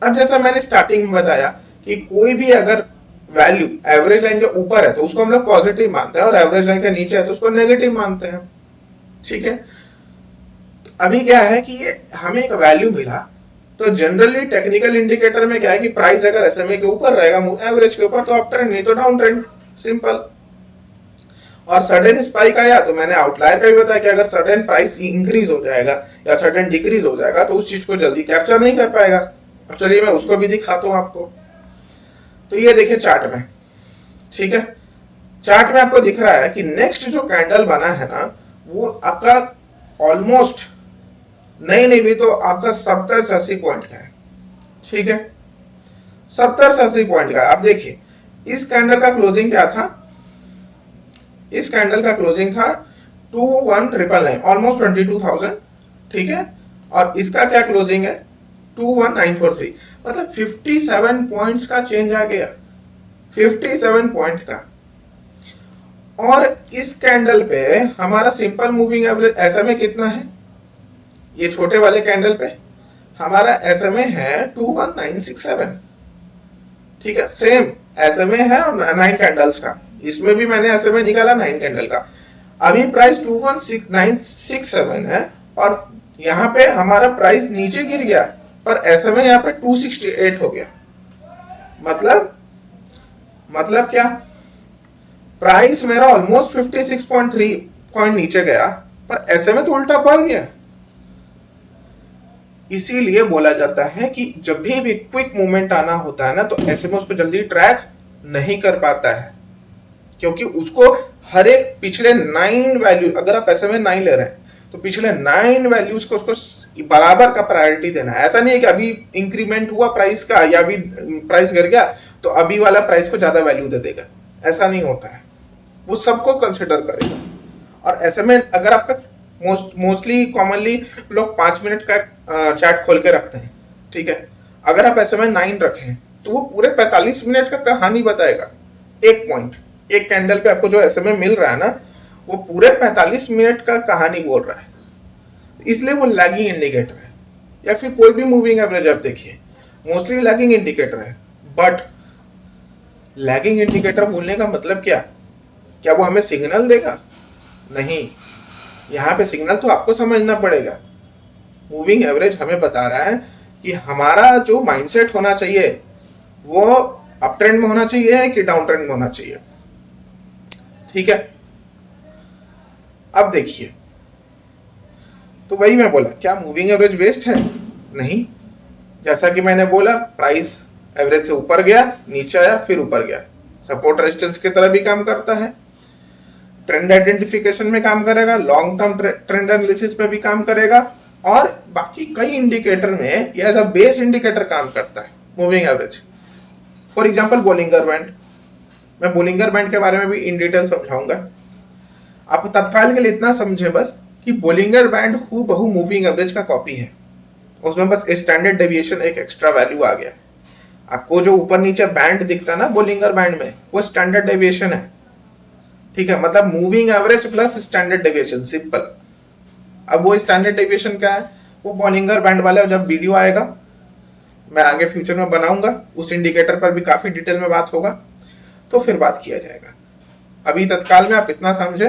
अब जैसा मैंने स्टार्टिंग में बताया कि कोई भी अगर वैल्यू एवरेज लाइन के ऊपर है तो उसको हम लोग पॉजिटिव मानते हैं और एवरेज लाइन के नीचे है तो उसको नेगेटिव मानते हैं, ठीक है। अभी क्या है कि ये हमें एक वैल्यू मिला, तो जनरली टेक्निकल इंडिकेटर में क्या है कि प्राइस अगर SMA के ऊपर रहेगा एवरेज के ऊपर तो अप ट्रेंड, नहीं तो डाउन ट्रेंड, सिंपल। और सडन स्पाइक आया तो मैंने आउटलायर का भी बताया कि अगर सडन प्राइस इंक्रीज हो जाएगा या सडन डिक्रीज हो जाएगा तो उस चीज को जल्दी कैप्चर नहीं कर पाएगा। अब चलिए मैं उसको भी दिखाता हूं आपको। तो ये देखिए चार्ट में, ठीक है, चार्ट में आपको दिख रहा है कि नेक्स्ट जो कैंडल बना है ना, वो आपका ऑलमोस्ट नहीं भी तो आपका 70 से 80 पॉइंट का है, ठीक है, 70 से 80 पॉइंट का। आप देखिए इस कैंडल का क्लोजिंग क्या था, इस कैंडल का क्लोजिंग था 21,999, ऑलमोस्ट 22,000, ठीक है, और इसका क्या क्लोजिंग है 21,943, मतलब 57 पॉइंट्स का चेंज आ गया, 57 पॉइंट का। और इस कैंडल पे हमारा सिंपल मूविंग एवरेज SMA कितना है, ये छोटे वाले कैंडल पे हमारा SMA है 21,967, ठीक है, सेम SMA है और 9 कैंडल्स का, इसमें भी मैंने SMA निकाला 9 कैंडल का। अभी प्राइस 21,967 है और यहाँ पे हमारा प्राइस नीचे गिर गया पर SMA यहाँ पे 268 हो गया। मतलब क्या, प्राइस मेरा ऑलमोस्ट 56.3 पॉइंट नीचे गया पर SMA तो उल्टा बढ़ गया। इसीलिए बोला जाता है कि जब भी क्विक मूवमेंट आना होता है ना, तो SMA उसको जल्दी ट्रैक नहीं कर पाता है, क्योंकि उसको हर एक पिछले 9 वैल्यू, अगर आप SMA 9 ले रहे हैं तो पिछले 9 वैल्यूज को उसको बराबर का प्रायोरिटी देना है। ऐसा नहीं है कि अभी इंक्रीमेंट हुआ प्राइस का या अभी प्राइस गिर गया तो अभी वाला प्राइस को ज्यादा वैल्यू दे देगा, ऐसा नहीं होता है। वो सबको कंसिडर करेगा। और ऐसे में अगर आपका मोस्टली कॉमनली लोग 5 मिनट का चार्ट खोल के रखते हैं, ठीक है। अगर आप SMA 9 रखें तो वो पूरे 45 मिनट का कहानी बताएगा। एक पॉइंट, एक कैंडल पे आपको जो SMA मिल रहा है ना, वो पूरे 45 मिनट का कहानी बोल रहा है, इसलिए वो लैगिंग इंडिकेटर है। या फिर कोई भी मूविंग एवरेज आप देखिए, मोस्टली लैगिंग इंडिकेटर है। बट लैगिंग इंडिकेटर बोलने का मतलब क्या वो हमें सिग्नल देगा? नहीं, यहाँ पे सिग्नल तो आपको समझना पड़ेगा। मूविंग एवरेज हमें बता रहा है कि हमारा जो माइंडसेट होना चाहिए वो अप ट्रेंड में होना चाहिए कि डाउन ट्रेंड में होना चाहिए, ठीक है। अब देखिए, तो वही मैं बोला, क्या मूविंग एवरेज वेस्ट है? नहीं। जैसा कि मैंने बोला, प्राइस एवरेज से ऊपर गया, नीचे आया, फिर ऊपर गया, सपोर्ट रेजिस्टेंस की तरह भी काम करता है, ट्रेंड आइडेंटिफिकेशन में काम करेगा, लॉन्ग टर्म ट्रेंड एनालिसिस में भी काम करेगा, और बाकी कई इंडिकेटर में ये एज अ बेस इंडिकेटर काम करता है moving average. For example Bollinger band, मैं बोलिंगर बैंड के बारे में भी इन डिटेल समझाऊंगा। आप तत्काल के लिए इतना समझे बस कि बोलिंगर बैंड हूबहू मूविंग एवरेज का कॉपी है, उसमें बस स्टैंडर्ड डेविएशन एक एक्स्ट्रा वैल्यू आ गया। आपको जो ऊपर नीचे बैंड दिखता है ना बोलिंगर बैंड में, वो स्टैंडर्ड डेविएशन है, ठीक है। मतलब moving average plus standard deviation, simple. अब वो स्टैंडर्ड डेविएशन क्या है, वो बोलिंगर बैंड वाला जब वीडियो आएगा, मैं आगे फ्यूचर में बनाऊंगा, उस इंडिकेटर पर भी काफी डिटेल में बात होगा, तो फिर बात किया जाएगा। अभी तत्काल में आप इतना समझे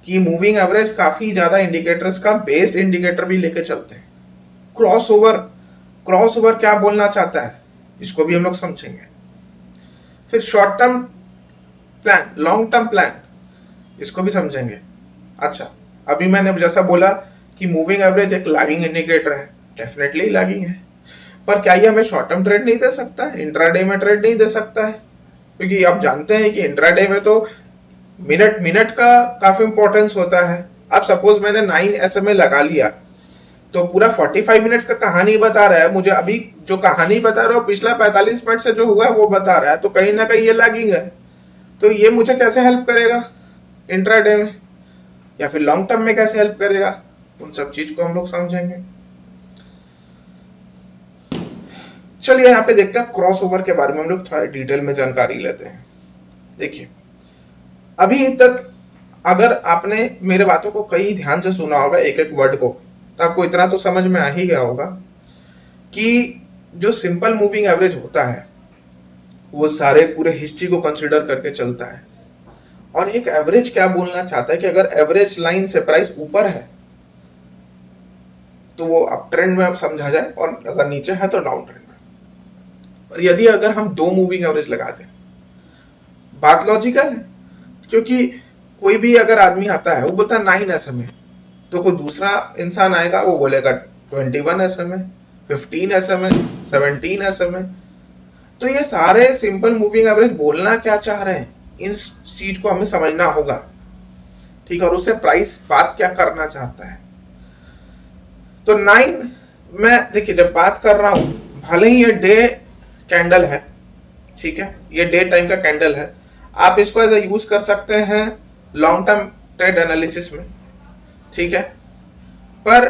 कि मूविंग एवरेज काफी ज्यादा इंडिकेटर्स का बेस्ड इंडिकेटर भी लेके चलते हैं। क्रॉस ओवर क्या बोलना चाहता है, इसको भी हम लोग समझेंगे। फिर short term plan, long term plan, इसको भी समझेंगे। अच्छा, अभी मैंने जैसा बोला कि मूविंग एवरेज एक लैगिंग इंडिकेटर है, डेफिनेटली लैगिंग है, पर क्या ये हमें शॉर्ट टर्म ट्रेड नहीं दे सकता है, इंट्राडे में ट्रेड नहीं दे सकता है? क्योंकि आप जानते हैं कि इंट्राडे में तो मिनट का काफी इंपॉर्टेंस होता है। अब सपोज मैंने 9 SMA लगा लिया तो पूरा 45 मिनट्स का कहानी बता रहा है मुझे, अभी जो कहानी बता रहा है पिछला 45 मिनट से जो हुआ है वो बता रहा है, तो कहीं ना कहीं ये लैगिंग है। तो ये मुझे कैसे हेल्प करेगा इंट्राडे में, या फिर लॉन्ग टर्म में कैसे हेल्प करेगा, उन सब चीज को हम लोग समझेंगे। चलिए यहाँ पे देखते हैं क्रॉस ओवर के बारे में, हम लोग थोड़ा डिटेल में जानकारी लेते हैं। देखिए, अभी तक अगर आपने मेरे बातों को कई ध्यान से सुना होगा, एक एक वर्ड को, तो आपको इतना तो समझ में आ ही गया होगा कि जो सिंपल मूविंग एवरेज होता है वो सारे पूरे हिस्ट्री को कंसीडर करके चलता है। और एक एवरेज क्या बोलना चाहता है कि अगर एवरेज लाइन से प्राइस ऊपर है तो वो अप ट्रेंड में समझा जाए, और अगर नीचे है तो डाउन ट्रेंड में। और यदि अगर हम 2 मूविंग एवरेज लगाते हैं, बात लॉजिकल है, क्योंकि कोई भी अगर आदमी आता है वो बोलता है 9 SMA, तो कोई दूसरा इंसान आएगा वो बोलेगा 21 SMA, 15 SMA, 17 SMA। तो ये सारे सिंपल मूविंग एवरेज बोलना क्या चाह रहे हैं, इन चीज को हमें समझना होगा, ठीक है। और उससे प्राइस बात क्या करना चाहता है। तो 9 मैं देखिए जब बात कर रहा हूं, भले ही ये डे कैंडल है, ठीक है, ये डे टाइम का कैंडल है, आप इसको एज यूज कर सकते हैं लॉन्ग टर्म ट्रेड एनालिसिस में, ठीक है। पर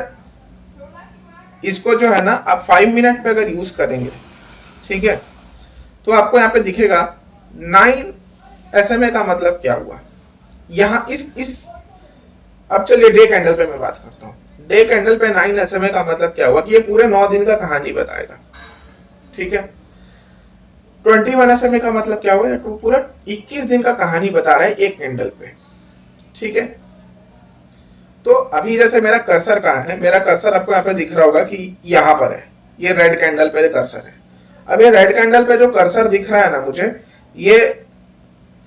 इसको जो है ना आप 5 मिनट पे अगर यूज करेंगे, ठीक है, तो आपको यहाँ पे दिखेगा 9 SMA का मतलब क्या हुआ यहाँ इस अब चलिए डे कैंडल पे मैं बात करता हूँ। डे कैंडल पे 9 SMA का मतलब क्या हुआ कि ये पूरे 9 दिन का कहानी बताएगा, ठीक है। 21 SMA का मतलब क्या हुआ, तो पूरा 21 दिन का कहानी बता रहा है एक कैंडल पे, ठीक है। तो अभी जैसे मेरा कर्सर कहाँ है, मेरा कर्सर आपको यहाँ पे दिख रहा होगा कि यहाँ पर है, ये रेड कैंडल पे कर्सर है। अब ये रेड कैंडल पे जो कर्सर दिख रहा है ना मुझे, ये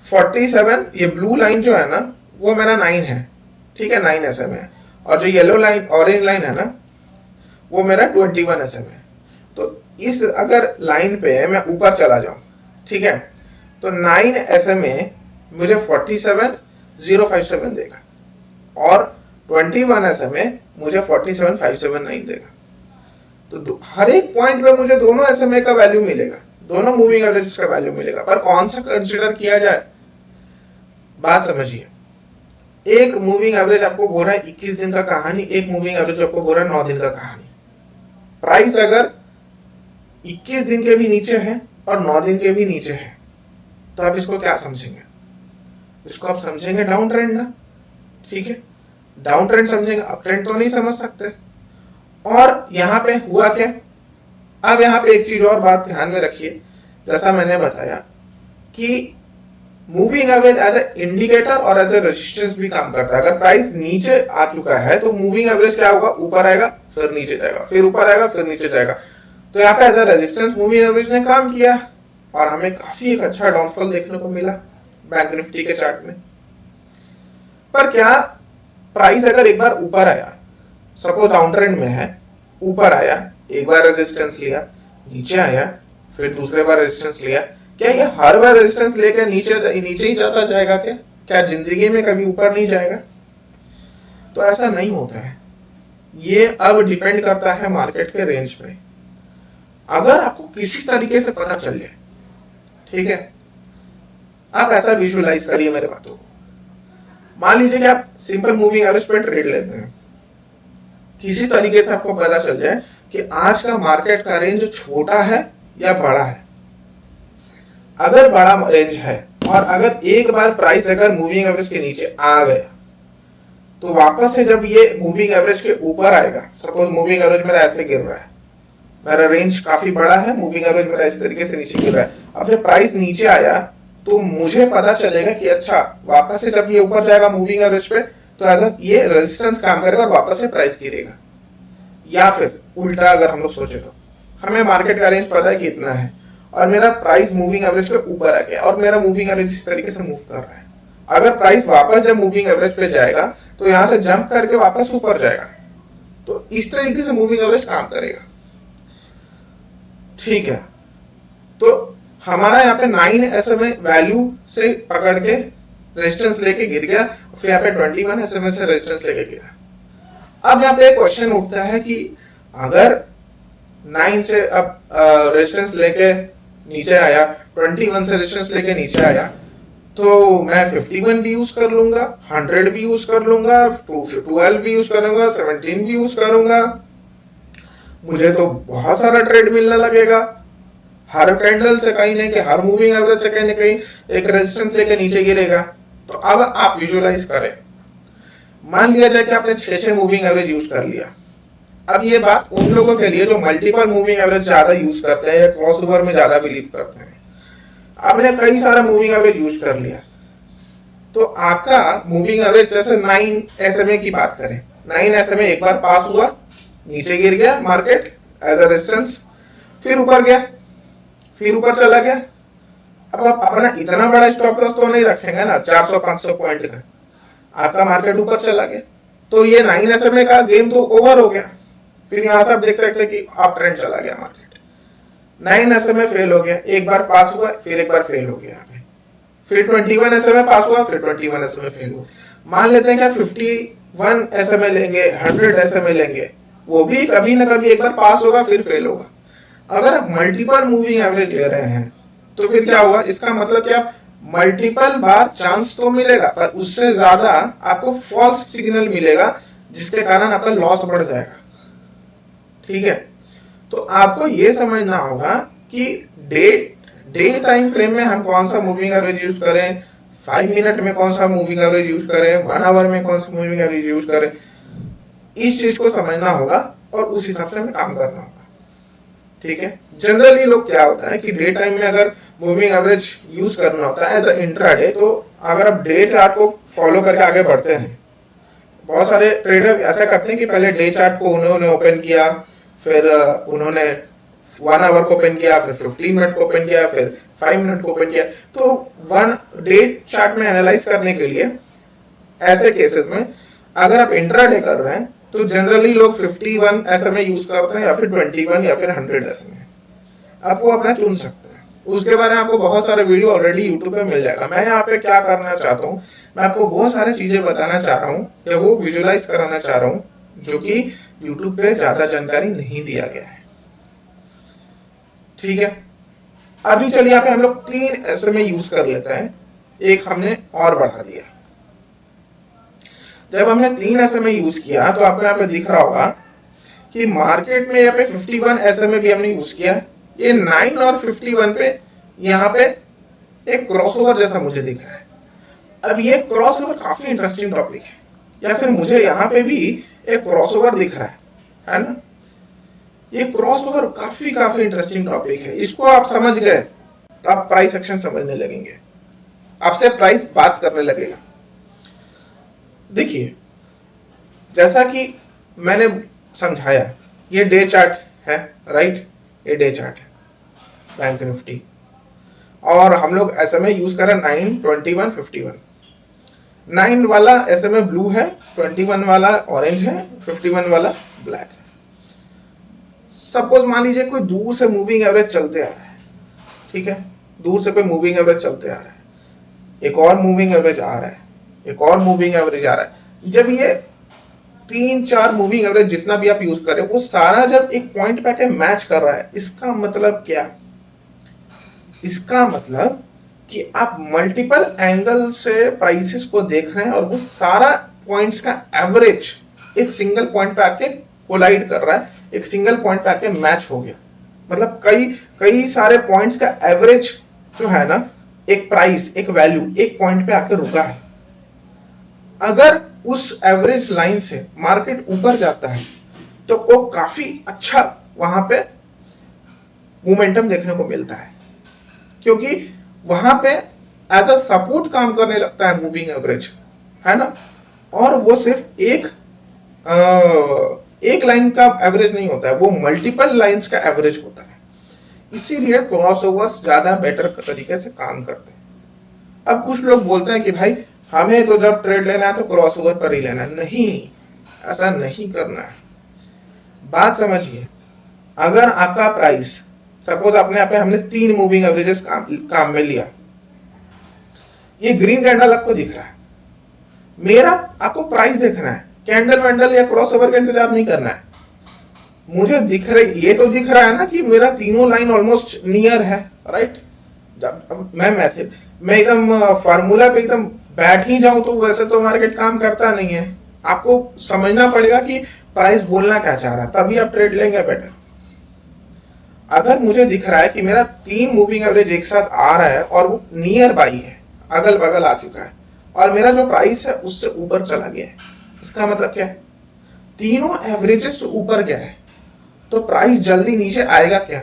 47, ये ब्लू लाइन जो है ना वो मेरा 9 है, ठीक है, 9 SMA है। और जो येलो लाइन ऑरेंज लाइन है ना वो मेरा 21 SMA है। तो इस अगर लाइन पे मैं ऊपर चला जाऊं, ठीक है, तो 9 SMA मुझे 47,057 देगा और 21 SMA मुझे 47,579 देगा। तो हर एक पॉइंट पे मुझे दोनों SMA का वैल्यू मिलेगा, दोनों मूविंग एवरेज का वैल्यू मिलेगा, पर कौन सा कंसिडर किया जाए, बात समझिए। एक मूविंग एवरेज आपको बोल रहा है 21 दिन का कहानी, एक मूविंग एवरेज आपको बोल रहा है 9 दिन का कहानी। प्राइस अगर 21 दिन के भी नीचे है और 9 दिन के भी नीचे है तो आप इसको क्या समझेंगे? इसको आप समझेंगे डाउन ट्रेंड ना, ठीक है, डाउन ट्रेंड समझेंगे, अप ट्रेंड तो नहीं समझ सकते। और यहाँ पे हुआ क्या, अब यहाँ पे एक चीज और बात ध्यान में रखिए, जैसा मैंने बताया कि moving average as a indicator और एज ए रेजिस्टेंस भी काम करता है। अगर प्राइस नीचे आ चुका है तो मूविंग एवरेज क्या होगा, ऊपर आएगा फिर नीचे जाएगा, फिर ऊपर आएगा फिर नीचे जाएगा। तो यहाँ पे as a resistance moving average ने काम किया और हमें काफी एक अच्छा डाउनफॉल देखने को मिला बैंक निफ्टी के चार्ट में। पर क्या प्राइस अगर एक बार ऊपर आया, सपोज डाउन ट्रेंड में है, ऊपर आया, एक बार रेजिस्टेंस लिया, नीचे आया, फिर दूसरे बार रेजिस्टेंस लिया, क्या ये हर बार रेजिस्टेंस लेकर नीचे ही जाता जाएगा? क्या जिंदगी में कभी ऊपर नहीं जाएगा? तो ऐसा नहीं होता है। ये अब डिपेंड करता है मार्केट के रेंज पे। अगर आपको किसी तरीके से पता चल जाए, ठीक है, आप ऐसा विजुअलाइज करिए मेरे बातों को। मान लीजिए कि आप सिंपल मूविंग एवरेज पे ट्रेड लेते हैं, किसी तरीके से आपको पता चल जाए कि आज का मार्केट का रेंज छोटा है या बड़ा है। अगर बड़ा रेंज है और अगर एक बार प्राइस अगर मूविंग एवरेज के नीचे आ गया तो वापस से जब ये मूविंग एवरेज के ऊपर आएगा, सपोज मूविंग एवरेज मेरा ऐसे गिर रहा है, मेरा रेंज काफी बड़ा है, मूविंग एवरेज मेरा इस तरीके से नीचे गिर रहा है, अब जब प्राइस नीचे आया तो मुझे पता चलेगा कि अच्छा वापस से जब ये ऊपर जाएगा मूविंग एवरेज पे तो ऐसा ये रेजिस्टेंस काम करेगा और वापस से प्राइस गिरेगा। या फिर उल्टा अगर हम लोग सोचे तो हमें मार्केट का रेंज पता है कि इतना है और मेरा प्राइस मूविंग एवरेज पे ऊपर आ गया और मेरा मूविंग एवरेज इस तरीके से मूव कर रहा है। अगर प्राइस वापस जब मूविंग एवरेज पे जाएगा तो यहां से जंप करके वापस ऊपर जाएगा। तो इस तरीके से मूविंग एवरेज काम करेगा, ठीक है। तो हमारा यहाँ पे 9 SMA वैल्यू से पकड़ के रेजिस्टेंस लेके गिर गया, फिर यहाँ पे 21 SMA से रेजिस्टेंस लेके गिरा। अब यहाँ पे क्वेश्चन उठता है कि अगर 9 से अब रेजिस्टेंस लेके नीचे आया, 21 से रेजिस्टेंस लेके नीचे आया, तो मैं 51 भी यूज कर लूंगा, 100 भी यूज कर लूंगा, 12 भी यूज करूंगा, 17 भी यूज करूंगा, मुझे तो बहुत सारा ट्रेड मिलने लगेगा। हर कैंडल से कहीं नहीं कि हर मूविंग एवरेज से कहीं ना कहीं एक रेजिस्टेंस लेके नीचे गिरेगा। तो अब आप विजुअलाइज करें, मान लिया जाए कि आपने 6 मूविंग एवरेज यूज कर लिया। अब ये बात उन लोगों के लिए जो मल्टीपल मूविंग एवरेज ज्यादा यूज करते हैं या क्रॉस ओवर में ज्यादा बिलीव करते हैं। आपने कई सारा मूविंग एवरेज यूज कर लिया तो आपका मूविंग एवरेज, जैसे 9 SMA की बात करें, 9 SMA एक बार पास हुआ, नीचे गिर गया मार्केट एज अ रेजिस्टेंस, फिर ऊपर गया, फिर ऊपर चला गया। अब आप अपना इतना बड़ा स्टॉप लॉस तो नहीं रखेंगे ना 400-500 पॉइंट का, आपका मार्केट ऊपर चला गया तो ये 9 SMA का गेम तो ओवर हो गया। फिर यहाँ से आप देख सकते हैं कि अप ट्रेंड चला गया मार्केट, 9 SMA फेल हो गया, एक बार पास हुआ फिर एक बार फेल हो गया, फिर 21 SMA पास हुआ, फिर 21 SMA फेल हुआ। मान लेते हैं कि 51 SMA लेंगे, 100 SMA लेंगे, वो भी कभी ना कभी एक बार पास होगा फिर फेल होगा। अगर आप मल्टीपल मूविंग एवरेज ले रहे हैं तो फिर क्या हुआ, इसका मतलब क्या, मल्टीपल बार चांस तो मिलेगा पर उससे ज्यादा आपको फॉल्स सिग्नल मिलेगा जिसके कारण आपका लॉस बढ़ जाएगा, ठीक है। तो आपको ये समझना होगा कि डे टाइम फ्रेम में हम कौन सा मूविंग एवरेज यूज करें, 5 मिनट में कौन सा मूविंग एवरेज यूज करें, 1 आवर में कौन सा मूविंग एवरेज यूज करें, इस चीज को समझना होगा और उस हिसाब से हमें काम करना होगा, ठीक है। जनरली लोग क्या होता है कि डे टाइम में अगर मूविंग एवरेज यूज करना होता है एज अ इंट्राडे, तो अगर आप डे चार्ट को फॉलो करके आगे बढ़ते हैं, बहुत सारे ट्रेडर ऐसा करते हैं कि पहले डे चार्ट को उन्होंने ओपन किया, फिर उन्होंने 1 आवर को ओपन किया, फिर 15 मिनट को ओपन किया, फिर 5 मिनट को ओपन किया। तो 1 डे चार्ट में एनालाइज करने के लिए ऐसे केसेस में अगर आप इंट्राडे कर रहे हैं तो जनरली लोग 51 SMA यूज करते हैं या फिर 21 या फिर 100 SMA, आपको अपना चुन सकते हैं, उसके बारे में आपको बहुत सारे वीडियो ऑलरेडी यूट्यूब पे मिल जाएगा। मैं यहाँ पे क्या करना चाहता हूँ, मैं आपको बहुत सारी चीजें बताना चाह रहा हूँ या वो विजुअलाइज कराना चाह रहा हूँ जो कि यूट्यूब पे ज्यादा जानकारी नहीं दिया गया है। ठीक है, अभी चलिए यहाँ पे हम लोग 3 SMA यूज कर लेते हैं, एक हमने और बढ़ा दिया। जब हमने 3 SMA यूज किया तो आपको यहाँ पे दिख रहा होगा कि मार्केट में यहाँ पे 51 SMA भी हमने यूज किया। ये 9 और 51 पे यहाँ पे एक क्रॉसओवर जैसा मुझे दिख रहा है। अब ये क्रॉसओवर काफी इंटरेस्टिंग टॉपिक है, या फिर मुझे यहाँ पे भी एक क्रॉसओवर दिख रहा है ना। ये क्रॉसओवर काफी इंटरेस्टिंग टॉपिक है। इसको आप समझ गए तो आप प्राइस एक्शन समझने लगेंगे, आपसे प्राइस बात करने लगेगा। देखिए, जैसा कि मैंने समझाया, ये डे चार्ट है, राइट, ये डे चार्ट है बैंक निफ्टी, और हम लोग SMA यूज कर रहे हैं 9, 21, 51। 9 वाला SMA ब्लू है, 21 वाला ऑरेंज है, 51 वाला ब्लैक है। सपोज मान लीजिए कोई दूर से मूविंग एवरेज चलते आ रहा है, ठीक है, दूर से कोई मूविंग एवरेज चलते आ रहा है, एक और मूविंग एवरेज आ रहा है, एक और मूविंग एवरेज आ रहा है। जब ये 3-4 मूविंग एवरेज जितना भी आप यूज करें, वो सारा जब एक पॉइंट पे आके मैच कर रहा है, इसका मतलब क्या? इसका मतलब कि आप मल्टीपल एंगल से प्राइसेस को देख रहे हैं और वो सारा पॉइंट्स का एवरेज एक सिंगल पॉइंट पे आके कोलाइड कर रहा है, एक सिंगल पॉइंट पे आके मैच हो गया। मतलब कई सारे पॉइंट्स का एवरेज जो है ना, एक प्राइस, एक वैल्यू एक पॉइंट पे आके रुका है। अगर उस एवरेज लाइन से मार्केट ऊपर जाता है तो वो काफी अच्छा वहां पे मोमेंटम देखने को मिलता है, क्योंकि वहां पे एज अ सपोर्ट काम करने लगता है मूविंग एवरेज, है ना। और वो सिर्फ एक लाइन का एवरेज नहीं होता है, वो मल्टीपल लाइंस का एवरेज होता है। इसीलिए क्रॉसओवर्स ज्यादा बेटर तरीके से काम करते हैं। अब कुछ लोग बोलते हैं कि भाई हमें तो जब ट्रेड लेना है तो क्रॉसओवर पर ही लेना है। नहीं, ऐसा नहीं करना है। बात समझिए, अगर आपका प्राइस, सपोज आपने यहाँ पे हमने 3 मूविंग एवरेजेस काम में लिया, ये ग्रीन कैंडल आपको दिख रहा है, मेरा आपको प्राइस देखना है, कैंडल वैंडल या क्रॉसओवर का इंतजार नहीं करना है। मुझे दिख रही, ये तो दिख रहा है ना कि मेरा तीनों लाइन ऑलमोस्ट नियर है, राइट। जब मैं एकदम फार्मूला पे एकदम बैठ ही जाऊं तो वैसे तो मार्केट काम करता नहीं है। आपको समझना पड़ेगा कि प्राइस बोलना क्या चाह रहा है, तभी आप ट्रेड लेंगे बेटर। अगर मुझे दिख रहा है कि मेरा 3 मूविंग एवरेज एक साथ आ रहा है और वो नियर बाई है, अगल बगल आ चुका है, और मेरा जो प्राइस है उससे ऊपर चला गया है, इसका मतलब क्या है? तीनों एवरेजेस ऊपर गया है, तो प्राइस जल्दी नीचे आएगा क्या?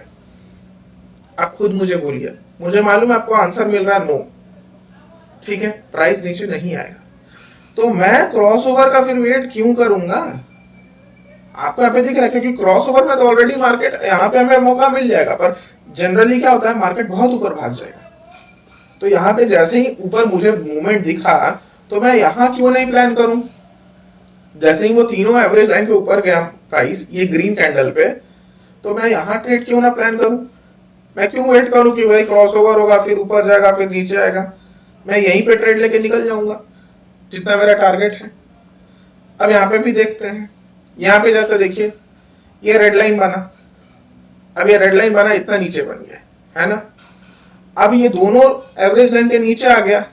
आप खुद मुझे बोलिए। मुझे मालूम है आपको आंसर मिल रहा है नो, ठीक है, प्राइस नीचे नहीं आएगा। तो मैं क्रॉसओवर का फिर वेट क्यों करूंगा? आपको यहाँ पे दिख रहा है, क्योंकि क्रॉसओवर में तो ऑलरेडी मार्केट, यहाँ पे हमें मौका मिल जाएगा, पर जनरली क्या होता है, मार्केट बहुत ऊपर भाग जाएगा। तो यहाँ पे जैसे ही ऊपर मुझे मूवमेंट दिखा, तो मैं यहाँ क्यों नहीं प्लान करूं? जैसे ही वो तीनों एवरेज लाइन के ऊपर गया प्राइस, ये ग्रीन कैंडल पे, तो मैं यहाँ ट्रेड क्यों ना प्लान करूं? मैं क्यों वेट करूं कि भाई क्रॉसओवर होगा, फिर ऊपर जाएगा, फिर नीचे आएगा? मैं यहीं पे ट्रेड लेके निकल जाऊंगा जितना मेरा टारगेट है। अब यहाँ पे भी देखते हैं, यहाँ पे जैसे देखिए ये रेड लाइन बना, अब ये रेड लाइन बना, इतना नीचे बन गया, है ना। अब ये दोनों एवरेज लाइन के नीचे आ गया,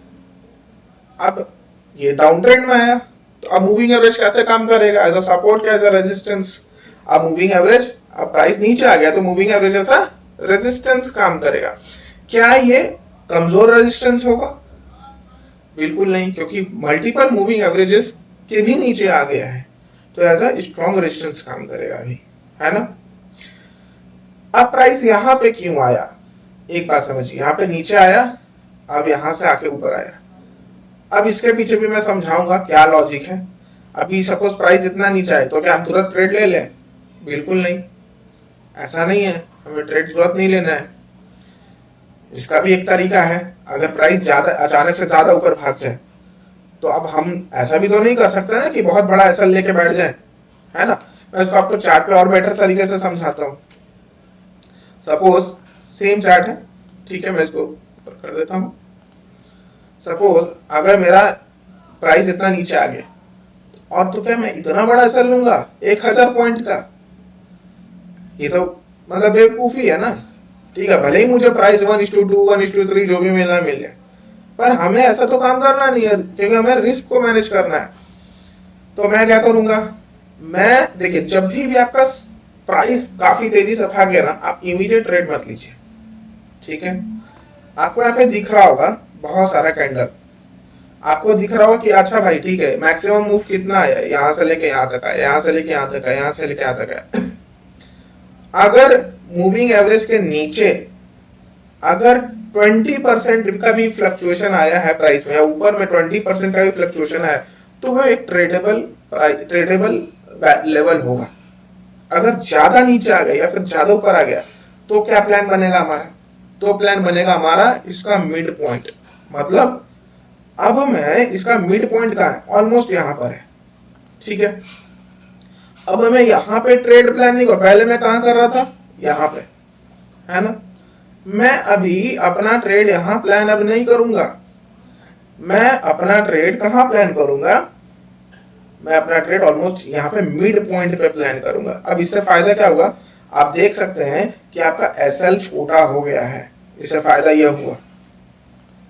अब ये डाउन ट्रेंड में आया, तो अब मूविंग एवरेज कैसे काम करेगा? एज अ सपोर्ट क्या एज अ रेजिस्टेंस? अब मूविंग एवरेज, अब प्राइस नीचे आ गया तो मूविंग एवरेज ऐसा रेजिस्टेंस काम करेगा। क्या ये कमजोर रेजिस्टेंस होगा? बिल्कुल नहीं, क्योंकि मल्टीपल मूविंग एवरेजेस के भी नीचे आ गया है, तो एज अ स्ट्रॉन्ग रेजिस्टेंस काम करेगा अभी, है ना। अब प्राइस यहाँ पे क्यों आया? एक बात समझिए, यहाँ पे नीचे आया, अब यहाँ से आके ऊपर आया। अब इसके पीछे भी मैं समझाऊंगा क्या लॉजिक है। अभी सपोज प्राइस इतना नीचे आए तो क्या हम तुरंत ट्रेड ले लें? बिल्कुल नहीं, ऐसा नहीं है, हमें ट्रेड तुरंत नहीं लेना है। इसका भी एक तरीका है, अगर प्राइस ज्यादा अचानक से ज्यादा ऊपर भाग जाए तो अब हम ऐसा भी तो नहीं कर सकते ना कि बहुत बड़ा एसएल लेके बैठ जाए, है ना। मैं इसको आपको चार्ट पे और बेटर तरीके से समझाता हूँ। सपोज सेम चार्ट है, ठीक है, मैं इसको ऊपर कर देता हूँ। सपोज अगर मेरा प्राइस इतना नीचे आ गया, और तो क्या मैं इतना बड़ा एसएल लूंगा 1000 पॉइंट का? ये तो मतलब बेवकूफी है ना। ठीक है, भले ही मुझे प्राइस 1:2 1:3 जो भी मिलना मिल जाए, पर हमें ऐसा तो काम करना नहीं है, क्योंकि हमें रिस्क को मैनेज करना है। तो मैं क्या करूंगा, मैं देखिए जब भी आपका प्राइस काफी तेजी से भागे ना, आप इमीडिएट ट्रेड मत लीजिए। ठीक है, आपको यहाँ पे दिख रहा होगा बहुत सारा कैंडल, आपको दिख रहा होगा कि अच्छा भाई ठीक है, मैक्सिमम मूव कितना है, यहाँ से लेके यहाँ तक है, यहाँ से लेके यहाँ तक है, यहाँ से लेके यहाँ तक है। अगर मूविंग एवरेज के नीचे अगर 20% का भी फ्लक्चुएशन आया है प्राइस में, या ऊपर में 20% का भी फ्लक्चुएशन है, तो वो एक ट्रेडेबल लेवल होगा। अगर ज्यादा नीचे आ गया या फिर ज्यादा ऊपर आ गया, तो क्या प्लान बनेगा हमारा? तो प्लान बनेगा हमारा इसका मिड पॉइंट। मतलब अब मैं इसका मिड पॉइंट कहाँ है, ऑलमोस्ट यहाँ पर है। ठीक है, अब मैं यहाँ पे ट्रेड प्लान नहीं कर, पहले मैं कहाँ कर रहा था, यहाँ पे, है ना। मैं अभी अपना ट्रेड यहाँ प्लान अब नहीं करूंगा, मैं अपना ट्रेड कहाँ प्लान करूंगा, मैं अपना ट्रेड ऑलमोस्ट यहाँ पे मिड पॉइंट पे प्लान करूंगा। अब इससे फायदा क्या होगा, आप देख सकते हैं कि आपका एसएल छोटा हो गया है, इससे फायदा यह हुआ।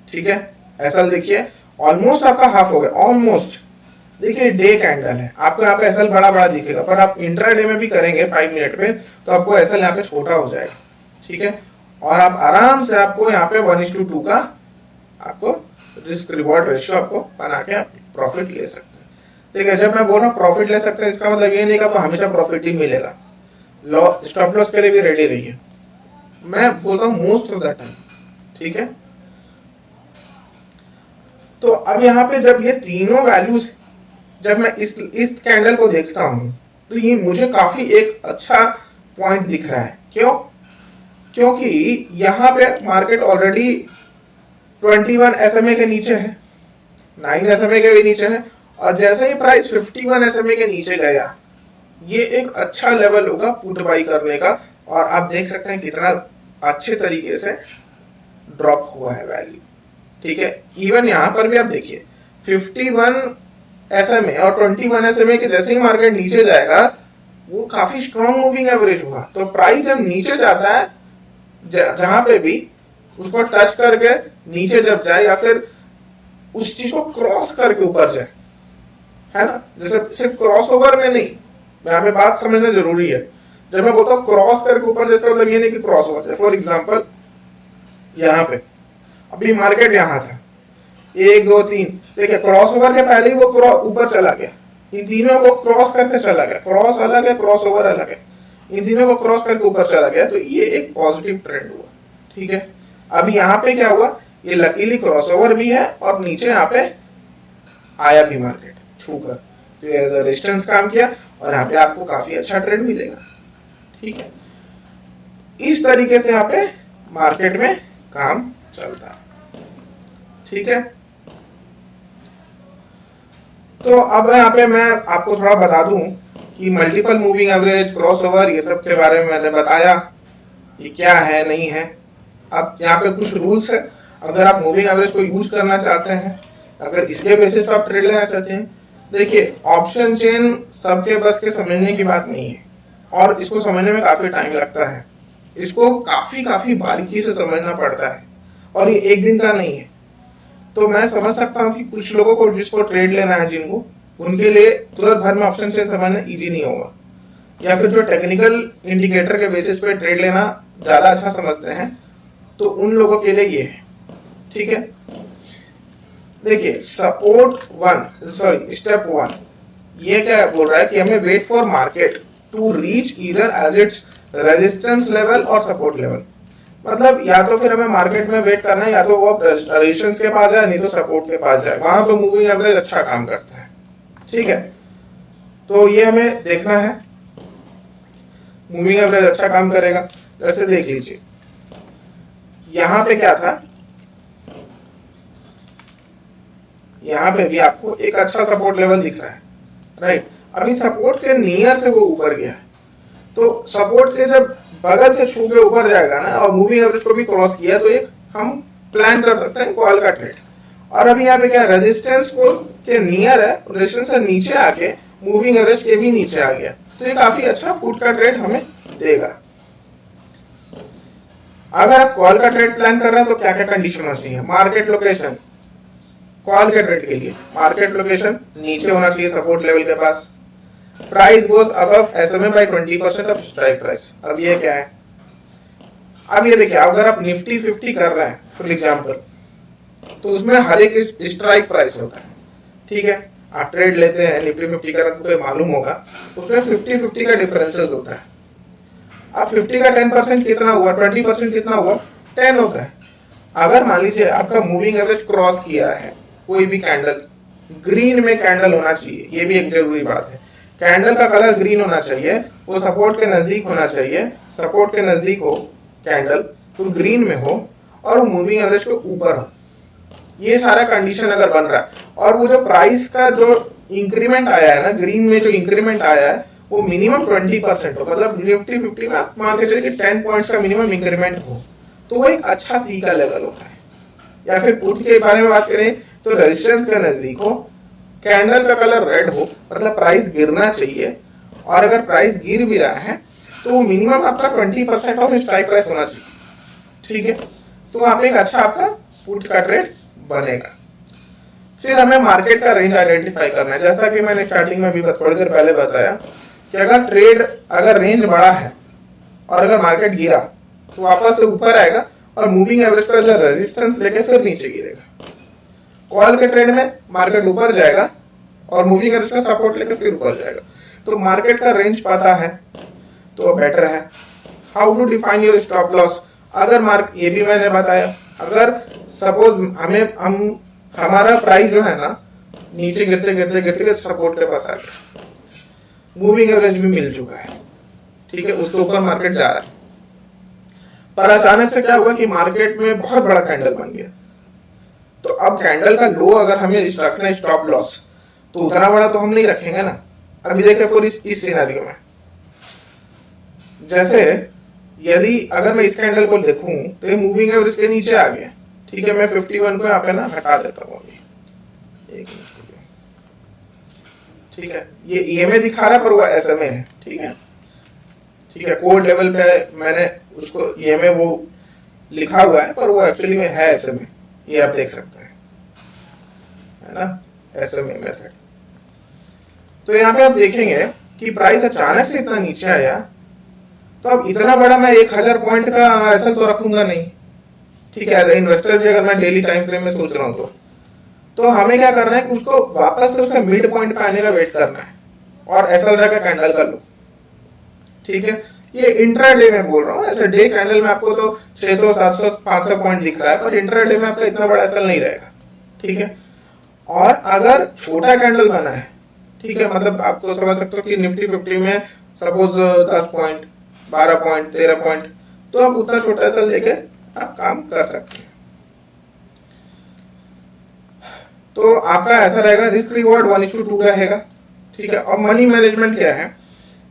ठीक है, एसएल देखिए ऑलमोस्ट आपका हाफ हो गया, ऑलमोस्ट। देखिए डे कैंडल है, आपको यहाँ पे एसएल बड़ा बड़ा दिखेगा, पर आप इंट्राडे में भी करेंगे 5 मिनट पे, तो आपको एसएल यहाँ पे छोटा हो जाएगा। ठीक है, और आप आराम से आपको यहाँ पे 1:2 का आपको रिस्क रिवॉर्ड रेशियो आपको बना के आप प्रॉफिट ले सकते हैं। ठीक है, जब मैं बोल रहा हूँ प्रॉफिट ले सकते हैं, इसका मतलब ये नहीं कि आपको हमेशा प्रॉफिट ही मिलेगा। स्टॉप लॉस के लिए भी रेडी रहिए, मैं बोलता हूँ मोस्ट ऑफ द टाइम। ठीक है, तो अब यहाँ पे जब ये तीनों वैल्यूज, जब मैं इस कैंडल को देखता हूँ, तो ये मुझे काफी एक अच्छा पॉइंट दिख रहा है। क्यों? क्योंकि यहाँ पे मार्केट ऑलरेडी 21 SMA के नीचे है, 9 SMA के भी नीचे है, और जैसे ही प्राइस 51 SMA के नीचे गया, ये एक अच्छा लेवल होगा पुट बाई करने का। और आप देख सकते हैं कितना अच्छे तरीके से ड्रॉप हुआ है वैल्यू। ठीक है, इवन यहाँ पर भी आप देखिए 51 SMA और 21 SMA के जैसे ही मार्केट नीचे जाएगा, वो काफी स्ट्रॉन्ग मूविंग एवरेज हुआ। तो प्राइस जब नीचे जाता है, जहां पे भी उसको टच करके नीचे जब जाए, या फिर उस चीज को क्रॉस करके ऊपर जाए, है ना, जैसे सिर्फ क्रॉस ओवर में नहीं, यहाँ पे बात समझना जरूरी है। जब मैं बोलता हूँ क्रॉस करके ऊपर, जैसे मतलब ये नहीं कि क्रॉस ओवर, फॉर एग्जांपल यहाँ पे अभी मार्केट यहाँ था 1 2 3, देखिए क्रॉस ओवर के पहले ही वो ऊपर चला गया, इन तीनों को क्रॉस करके चला गया, क्रॉस अलग है क्रॉस ओवर अलग है, इन तीनों को क्रॉस करके ऊपर चला गया, तो ये एक पॉजिटिव ट्रेंड हुआ। ठीक है, अभी यहाँ पे क्या हुआ, ये लकीली क्रॉस ओवर भी है और नीचे यहाँ पे आया भी मार्केट छूकर, तो ये रेजिस्टेंस काम किया, और यहाँ पे आपको काफी अच्छा ट्रेंड मिलेगा। ठीक है, इस तरीके से यहाँ पे मार्केट में काम चलता है। ठीक है, तो अब यहाँ पे मैं आपको थोड़ा बता दूं कि multiple moving average, cross over, ये सब के बारे में मैंने बताया, ये क्या है नहीं है। अब यहाँ पे कुछ रूल्स है, अगर आप मूविंग एवरेज को यूज करना चाहते हैं, अगर इसके बेसिस पे आप ट्रेड लेना चाहते हैं, देखिए ऑप्शन चेन सबके बस के समझने की बात नहीं है, और इसको समझने में काफी टाइम लगता है, इसको काफी बारीकी से समझना पड़ता है, और ये एक दिन का नहीं है। तो मैं समझ सकता हूँ कि कुछ लोगों को जिसको ट्रेड लेना है, जिनको, उनके लिए तुरंत भर में ऑप्शन चेन समझना इजी नहीं होगा, या फिर जो टेक्निकल इंडिकेटर के बेसिस पे ट्रेड लेना ज्यादा अच्छा समझते हैं, तो उन लोगों के लिए ये है। ठीक है, देखिए स्टेप 1 ये क्या बोल रहा है कि हमें wait for market to reach either as its resistance level और सपोर्ट लेवल। मतलब या तो फिर हमें मार्केट में वेट करना है, या तो वो रेजिस्टेंस के पास जाए, नहीं तो सपोर्ट के पास जाए, वहां पे मूविंग एवरेज अच्छा काम करता है। ठीक है, तो ये हमें देखना है, मूविंग एवरेज अच्छा काम करेगा। जैसे देख लीजिए यहाँ पे क्या था, यहाँ पे भी आपको एक अच्छा सपोर्ट लेवल दिख रहा है, राइट। अभी सपोर्ट के नियर से वो ऊपर गया, तो सपोर्ट के जब बगल से छू के ऊपर जाएगा ना और मूविंग एवरेज को भी क्रॉस किया तो एक हम प्लान कर सकते हैं कॉल का ट्रेड। और अभी यहाँ पे क्या रेजिस्टेंस को के नियर है, रेजिस्टेंस से नीचे आके मूविंग एवरेज के भी नीचे आ गया, तो ये काफी अच्छा पुट का ट्रेड हमें देगा। अगर आप कॉल का ट्रेड प्लान कर रहे हैं तो क्या क्या कंडीशन होनी चाहिए? मार्केट लोकेशन, कॉल के ट्रेड के लिए मार्केट लोकेशन नीचे होना चाहिए सपोर्ट लेवल के पास। Price goes above SMA by 20% off strike price. अब ये क्या है? अब ये देखिए, अगर आप निफ्टी 50 कर रहे हैं फॉर एग्जांपल, तो उसमें हर एक स्ट्राइक प्राइस होता है, ठीक है। आप ट्रेड लेते हैं निफ्टी 50 का, आपको मालूम होगा उसमें 50-50 का डिफरेंसेस होता है। अब 50 का 10% कितना हुआ, 20% कितना हुआ, 10 होता है। अगर मान लीजिए आपका मूविंग एवरेज क्रॉस किया है, कोई भी कैंडल ग्रीन में कैंडल होना चाहिए, ये भी एक जरूरी बात है। कैंडल का कलर ग्रीन होना चाहिए, वो सपोर्ट के नजदीक होना चाहिए, सपोर्ट के नजदीक हो कैंडल, तो ग्रीन में हो और वो मूविंग एवरेज के ऊपर हो। ये सारा कंडीशन अगर बन रहा है और वो जो प्राइस का जो इंक्रीमेंट आया है ना, ग्रीन में जो इंक्रीमेंट आया है वो मिनिमम 20% हो, मतलब निफ्टी 50 में आप मान के चलिए कि 10 पॉइंट्स का मिनिमम इंक्रीमेंट हो, तो वो एक अच्छा सी का लेवल होता है। या फिर पुट के बारे में बात करें तो रेजिस्टेंस के नजदीक हो, कैंडल का कलर रेड हो, मतलब प्राइस गिरना चाहिए, और अगर प्राइस गिर भी रहा है तो वो मिनिमम आपका 20% ऑफ स्ट्राइक प्राइस होना चाहिए, ठीक है। तो वहां पे एक अच्छा आपका पुट का ट्रेड बनेगा। फिर हमें मार्केट का रेंज आइडेंटिफाई करना है, जैसा कि मैंने स्टार्टिंग में भी थोड़ी देर पहले बताया कि अगर रेंज बड़ा है और अगर मार्केट गिरा तो वापस से ऊपर आएगा और मूविंग एवरेज को एज रेजिस्टेंस लेके फिर नीचे गिरेगा। कॉल के ट्रेड में मार्केट ऊपर जाएगा और मूविंग एवरेज का सपोर्ट लेके फिर ऊपर जाएगा। तो मार्केट का रेंज पता है तो बेटर है। How to define your stop loss? अगर ये भी मैंने बताया, अगर सपोज हमारा प्राइस जो है ना नीचे गिरते गिरते गिरते सपोर्ट के पास आ गया, मूविंग एवरेज भी मिल चुका है, ठीक है, उसके ऊपर मार्केट जा रहा है, पर अचानक से क्या हुआ कि मार्केट में बहुत बड़ा कैंडल बन गया। तो अब कैंडल का लो अगर हमें रखना है स्टॉप लॉस, तो उतना बड़ा तो हम नहीं रखेंगे ना। अभी देखिए फिर इस सिनेरियो में, जैसे यदि अगर मैं इस कैंडल को देखूं तो ये मूविंग एवरेज के नीचे आ गया, ठीक है। मैं 51 को यहाँ पे ना हटा देता हूँ अभी, एक मिनट, ठीक है। ये ईएमए दिखा रहा पर वो एसएमए है, ठीक है, ठीक है। कोड लेवल पे मैंने उसको ईएमए वो लिखा हुआ है पर वो एक्चुअली में है एसएमए, ये आप देख सकते हैं, है ना, एसएमए मेथड। तो यहाँ पे आप देखेंगे कि प्राइस अचानक से इतना नीचे आया, तो अब इतना बड़ा मैं 1000 पॉइंट का ऐसा तो रखूंगा नहीं, ठीक है। एज ए इन्वेस्टर भी अगर मैं डेली टाइम फ्रेम में सोच रहा हूँ तो हमें क्या करना है कि उसको वापस से उसका मिड पॉइंट पे आने का वेट करना है और एसएलआर का कैंडल कर लो, ठीक है। ये इंट्राडे में बोल रहा हूँ, ऐसे डे कैंडल में आपको तो 600 700 500 पॉइंट दिख रहा है, पर इंट्राडे में आपका इतना बड़ा एसएल नहीं रहेगा, ठीक है। और अगर छोटा कैंडल बना है, ठीक है, मतलब आपको समझ सकते हो कि निफ्टी 50 में सपोज 10 पॉइंट 12 पॉइंट 13 पॉइंट, तो आप उतना छोटा एसएल लेके आप काम कर सकते हैं। तो आपका ऐसा रहेगा, रिस्क रिवॉर्ड 1:2 रहेगा, ठीक है। और मनी मैनेजमेंट क्या है,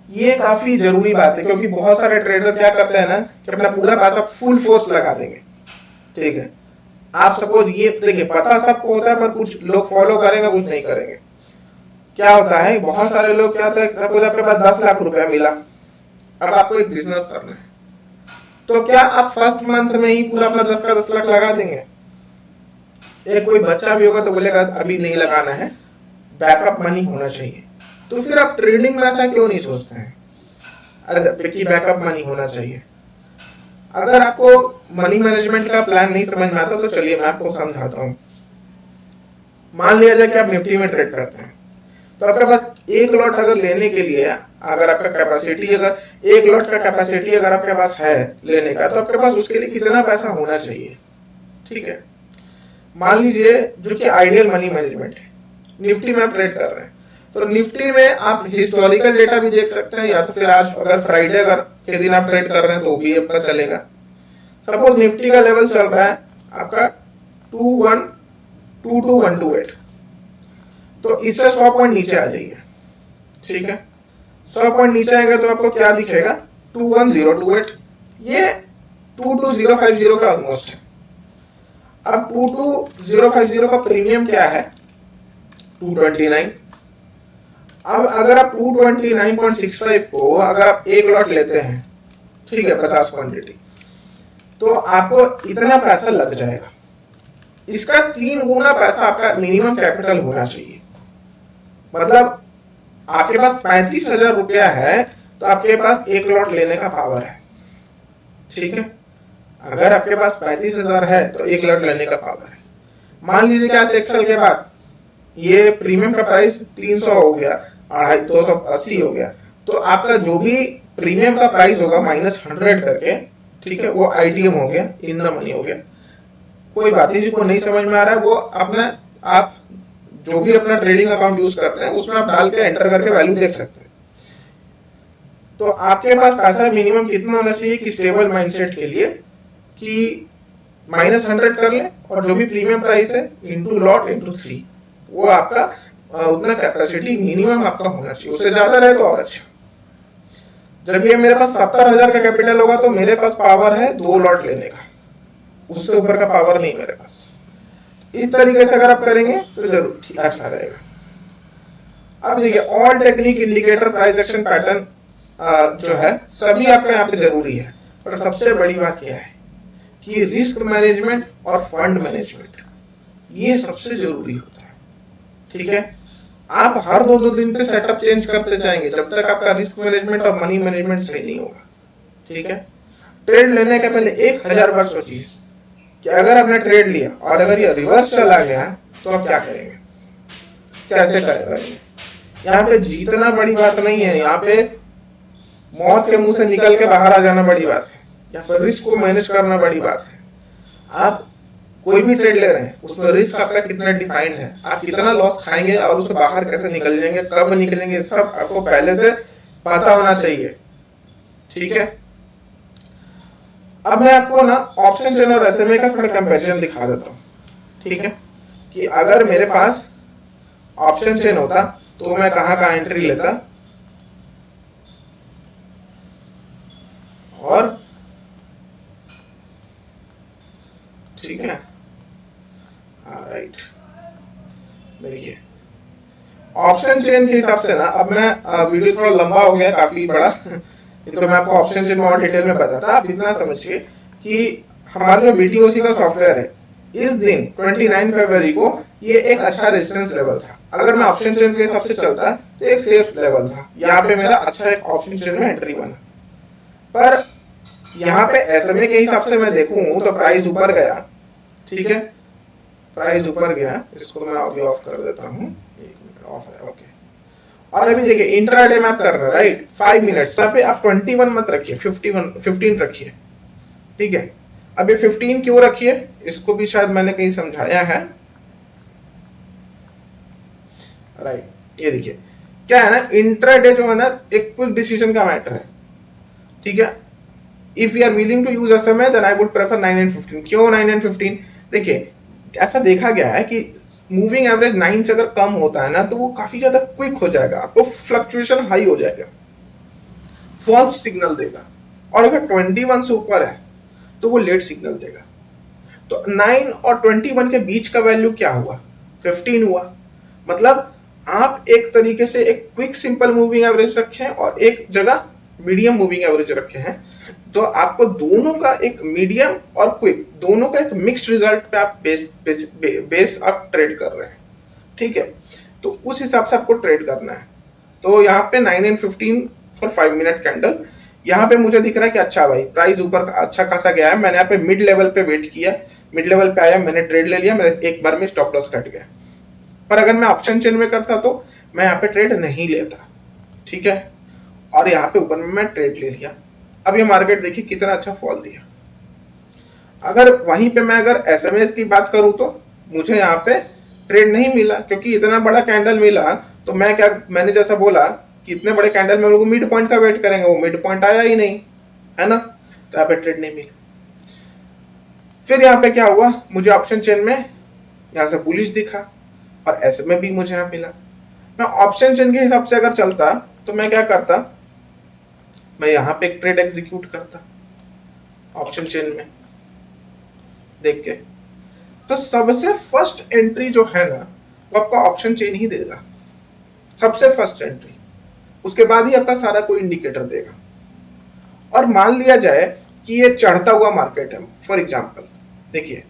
ये काफी जरूरी बात है, क्योंकि बहुत सारे ट्रेडर क्या करते हैं ना कि अपना पूरा पैसा फुल फोर्स लगा देंगे, ठीक है। आप सपोज ये देखिए, पता सबको होता है पर कुछ लोग फॉलो करेंगे कुछ नहीं करेंगे। क्या होता है, बहुत सारे लोग क्या होता है, सपोज आपके पास 10 लाख रुपया मिला, अब आपको एक बिजनेस करना है, तो क्या आप फर्स्ट मंथ में ही पूरा अपना 10 का 10 लाख लगा देंगे? एक कोई बच्चा भी होगा तो बोलेगा अभी नहीं लगाना है, बैकअप मनी होना चाहिए। तो फिर आप ट्रेडिंग में ऐसा क्यों नहीं सोचते हैं? अरे कि बैकअप मनी होना चाहिए। अगर आपको मनी मैनेजमेंट का प्लान नहीं समझ में आता तो चलिए मैं आपको समझाता हूँ। मान लिया जाए कि आप निफ्टी में ट्रेड करते हैं, तो आपके पास 1 लॉट अगर लेने के लिए, अगर आपका कैपेसिटी अगर 1 लॉट का कैपेसिटी अगर आपके पास है लेने का, तो आपके पास उसके लिए कितना पैसा होना चाहिए, ठीक है। मान लीजिए जो कि आइडियल मनी मैनेजमेंट है, निफ्टी में आप ट्रेड कर रहे हैं, तो निफ्टी में आप हिस्टोरिकल डेटा भी देख सकते हैं, या तो फिर आज अगर फ्राइडे अगर के दिन आप ट्रेड कर रहे हैं तो भी आपका चलेगा। सपोज निफ्टी का लेवल चल रहा है आपका 2122-128, तो इससे 100 पॉइंट नीचे आ जाइए, ठीक है। 100 पॉइंट नीचे आएगा तो आपको क्या दिखेगा, 21028, ये 22050 का ऑलमोस्ट है। अब 22050 का प्रीमियम क्या है, 229। अब अगर आप 229.65 को अगर आप एक लॉट लेते हैं, ठीक है, 50 क्वांटिटी, तो आपको इतना पैसा लग जाएगा। इसका 3 गुना पैसा आपका मिनिमम कैपिटल होना चाहिए। मतलब आपके पास 35,000 रुपया है तो आपके पास एक लॉट लेने का पावर है, ठीक है। अगर आपके पास 35,000 है तो एक लॉट लेने का पावर है। मान लीजिए कि आज 1 साल के बाद ये प्रीमियम का प्राइस 300 हो गया, 280 हो गया, तो आपका जो भी प्रीमियम का प्राइस होगा -100 करके, ठीक है, वो आईटीएम हो गया, इन द मनी हो गया। कोई बात नहीं, जिसको नहीं समझ में आ रहा है वो अपना आप जो भी अपना ट्रेडिंग अकाउंट यूज करते हैं उसमें आप डाल के एंटर करके वैल्यू देख सकते हैं। तो आपके पास पैसा मिनिमम कितना होना चाहिए कि स्टेबल माइंडसेट के लिए, कि -100 कर ले और जो भी प्रीमियम प्राइस है इंटू लॉट इंटू 3, वो आपका उतना कैपेसिटी मिनिमम आपका होना चाहिए। उससे ज्यादा रहे तो और अच्छा। जब ये मेरे पास 70,000 का कैपिटल होगा तो मेरे पास पावर है 2 लॉट लेने का, उससे ऊपर का पावर नहीं मेरे पास। इस तरीके से अगर आप करेंगे तो जरूर ठीक अच्छा रहेगा। अब देखिए, all technique, indicator, price action pattern जो है सभी आपका यहाँ पे जरूरी है, पर सबसे बड़ी बात यह है कि रिस्क मैनेजमेंट और फंड मैनेजमेंट ये सबसे जरूरी होता है, ठीक है। आप हर 2-2 दिन पे सेटअप चेंज करते जाएंगे जब तक आपका रिस्क मैनेजमेंट और मनी मैनेजमेंट सही नहीं होगा, ठीक है। ट्रेड लेने के पहले 1000 बार सोचिए कि अगर आपने ट्रेड लिया और अगर ये रिवर्स चला गया तो आप क्या करेंगे, कैसे करेंगे। यहाँ पे जीतना बड़ी बात नहीं है, यहाँ पे मौत के मुंह से निकल के बाहर आ जाना बड़ी बात है, यहाँ पर रिस्क को मैनेज करना बड़ी बात है। आप कोई भी ट्रेड ले रहे हैं उसमें रिस्क आपका कितना डिफाइंड है, आप कितना लॉस खाएंगे और उससे बाहर कैसे निकल जाएंगे, कब निकलेंगे, सब आपको पहले से पता होना चाहिए, ठीक है। अब मैं आपको ना ऑप्शन चेन और एसएमए का थोड़ा कंपैरिजन दिखा देता हूँ, ठीक है, कि अगर मेरे पास ऑप्शन चेन होता तो मैं कहाँ का एंट्री लेता और, ठीक है, राइट। देखिए ऑप्शन चेन के हिसाब से ना, अब मैं वीडियो थोड़ा लंबा हो गया, काफी बड़ा, तो मैं आपको ऑप्शन चेन में और डिटेल में बताता। आप इतना समझिए कि हमारा जो बीटीओसी का सॉफ्टवेयर है, इस दिन 29 फरवरी को ये एक अच्छा रेजिस्टेंस लेवल था। अगर मैं ऑप्शन चेन के हिसाब से चलता तो एक सेफ लेवल था, यहाँ पे मेरा अच्छा एक ऑप्शन चेन में एंट्री बना। पर यहाँ पे एसएमए के हिसाब से मैं देखूं तो प्राइस ऊपर गया, ठीक है, प्राइस ऊपर गया। इसको मैं अभी ऑफ कर देता हूँ, 1 मिनट ऑफ है, ओके। और अभी देखिए इंट्राडे में आप कर रहे हैं, राइट, 5 मिनट्स पे आप 21 मत रखिए, 15 रखिए, ठीक है। अब ये 15 क्यों रखिए, इसको भी शायद मैंने कहीं समझाया है, राइट। ये देखिए क्या है ना, इंट्राडे जो है ना एक क्विक डिसीजन का मैटर है, ठीक है। If you are willing to use SMA then I would prefer 9 and 15। क्यों 9 and 15? देखिए ऐसा देखा गया है कि मूविंग एवरेज 9 से अगर कम होता है ना तो वो काफी ज्यादा क्विक हो जाएगा, आपको फ्लक्चुएशन हाई हो जाएगा, फॉल्स सिग्नल देगा। और अगर 21 से ऊपर है तो वो लेट सिग्नल देगा। तो 9 और 21 के बीच का वैल्यू क्या हुआ, 15 हुआ। मतलब आप एक तरीके से एक क्विक सिंपल मूविंग एवरेज रखे हैं और एक जगह मीडियम मूविंग एवरेज रखे हैं, तो आपको दोनों का एक मीडियम और क्विक दोनों का एक मिक्स्ड रिजल्ट पे आप बेस आप ट्रेड कर रहे हैं, ठीक है। तो उस हिसाब से आपको ट्रेड करना है। तो यहाँ पे 9 and 15 फॉर 5 मिनट कैंडल, यहाँ पे मुझे दिख रहा है कि अच्छा भाई प्राइस ऊपर अच्छा खासा गया है। मैंने यहाँ पे मिड लेवल पे वेट किया, मिड लेवल पे आया, मैंने ट्रेड ले लिया, मेरे एक बार में स्टॉप लॉस कट गया। पर अगर मैं ऑप्शन चेन में करता तो मैं यहाँ पे ट्रेड नहीं लेता, ठीक है। और यहाँ पे ऊपर में मैं ट्रेड ले लिया। अब ये मार्केट देखिए कितना अच्छा फॉल दिया। अगर वहीं पे मैं अगर एसएमए की बात करूं तो मुझे यहाँ पे ट्रेड नहीं मिला, क्योंकि इतना बड़ा कैंडल मिला तो मैं क्या, मैंने जैसा बोला कि इतने बड़े कैंडल में हम लोग मिड पॉइंट का वेट करेंगे, वो मिड पॉइंट आया ही नहीं, है ना, तो यहाँ पे ट्रेड नहीं मिला। फिर यहाँ पे क्या हुआ, मुझे ऑप्शन चेन में यहाँ से बुलिश दिखा और एसएमए भी मुझे यहाँ मिला। मैं ऑप्शन चेन के हिसाब से अगर चलता तो मैं क्या करता, मैं यहाँ पे एक ट्रेड एग्जीक्यूट करता ऑप्शन चेन में देख के। तो सबसे फर्स्ट एंट्री जो है ना वो आपका ऑप्शन चेन ही देगा, सबसे फर्स्ट एंट्री। उसके बाद ही आपका सारा कोई इंडिकेटर देगा। और मान लिया जाए कि ये चढ़ता हुआ मार्केट है, फॉर एग्जांपल देखिए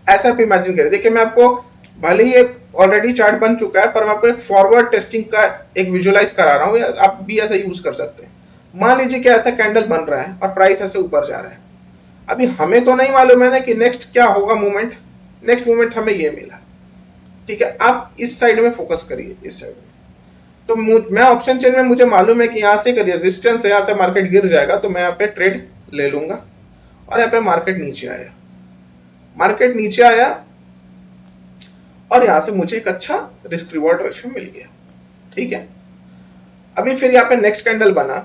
ऐसा आप इमेजिन करें। देखिए मैं आपको, भले ही ये ऑलरेडी चार्ट बन चुका है, पर मैं आपको एक फॉरवर्ड टेस्टिंग का एक विजुअलाइज करा रहा हूँ, या आप भी ऐसा यूज कर सकते हैं। मान लीजिए कि ऐसा कैंडल बन रहा है और प्राइस ऐसे ऊपर जा रहा है। अभी हमें तो नहीं मालूम है ना कि नेक्स्ट क्या होगा मूवमेंट, नेक्स्ट मूवमेंट हमें ये मिला, ठीक है। आप इस साइड में फोकस करिए, इस साइड में। तो मैं ऑप्शन चेन में मुझे मालूम है कि यहाँ से करिए रेजिस्टेंस है, यहाँ से मार्केट गिर जाएगा, तो मैं यहाँ पे ट्रेड ले लूंगा। और यहाँ पे मार्केट नीचे आया, मार्केट नीचे आया और यहाँ से मुझे एक अच्छा रिस्क रिवॉर्ड रेशियो मिल गया, ठीक है। अभी फिर यहाँ पे नेक्स्ट कैंडल बना,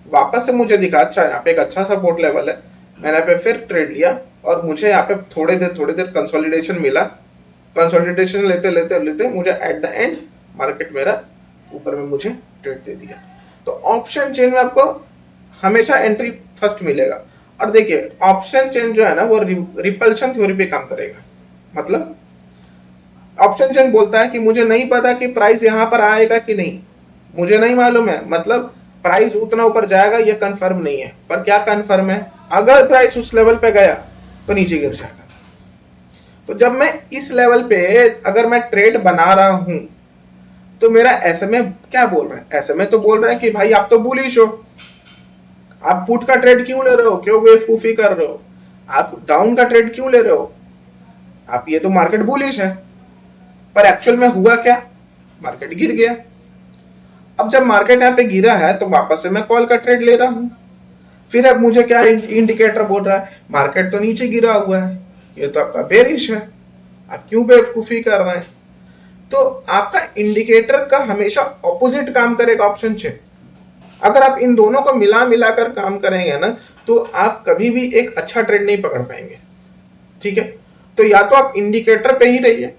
वापस से मुझे दिखा अच्छा यहाँ पे एक अच्छा सपोर्ट लेवल है, मैंने यहाँ पे फिर ट्रेड लिया और मुझे यहाँ पे थोड़ी देर कंसोलिडेशन मिला। कंसोलिडेशन लेते लेते लेते मुझे एट द एंड मार्केट मेरा ऊपर में मुझे ट्रेड दे दिया। तो ऑप्शन चेन में आपको हमेशा एंट्री फर्स्ट मिलेगा। और देखिए ऑप्शन चेन जो है ना वो रिपल्शन थ्योरी पे काम करेगा। मतलब ऑप्शन चेन बोलता है कि मुझे नहीं पता कि प्राइस यहां पर आएगा कि नहीं, मुझे नहीं मालूम है, मतलब प्राइस उतना ऊपर जाएगा ये कंफर्म नहीं है, पर क्या कंफर्म है, अगर प्राइस उस लेवल पे गया तो नीचे गिर जाएगा। तो जब मैं इस लेवल पे अगर मैं ट्रेड बना रहा हूं तो मेरा एसएमए क्या बोल रहा है, एसएमए तो बोल रहा है कि भाई आप तो बुलिश हो, आप पुट का ट्रेड क्यों ले रहे हो, क्यों बेवकूफी कर रहे हो, आप डाउन का ट्रेड क्यों ले रहे हो, आप ये तो मार्केट बुलिश है। पर एक्चुअल में हुआ क्या, मार्केट गिर गया। अब जब मार्केट यहाँ पे गिरा है तो वापस से मैं कॉल का ट्रेड ले रहा हूं। फिर अब मुझे क्या इंडिकेटर बोल रहा है, मार्केट तो नीचे गिरा हुआ है, ये तो आपका बेरिश है, आप क्यों बेवकूफी कर रहे हैं। तो आपका इंडिकेटर का हमेशा ऑपोजिट काम करेगा ऑप्शन चेन। अगर आप इन दोनों को मिलाकर काम करेंगे ना तो आप कभी भी एक अच्छा ट्रेड नहीं पकड़ पाएंगे, ठीक है। तो या तो आप इंडिकेटर पे ही रहिए,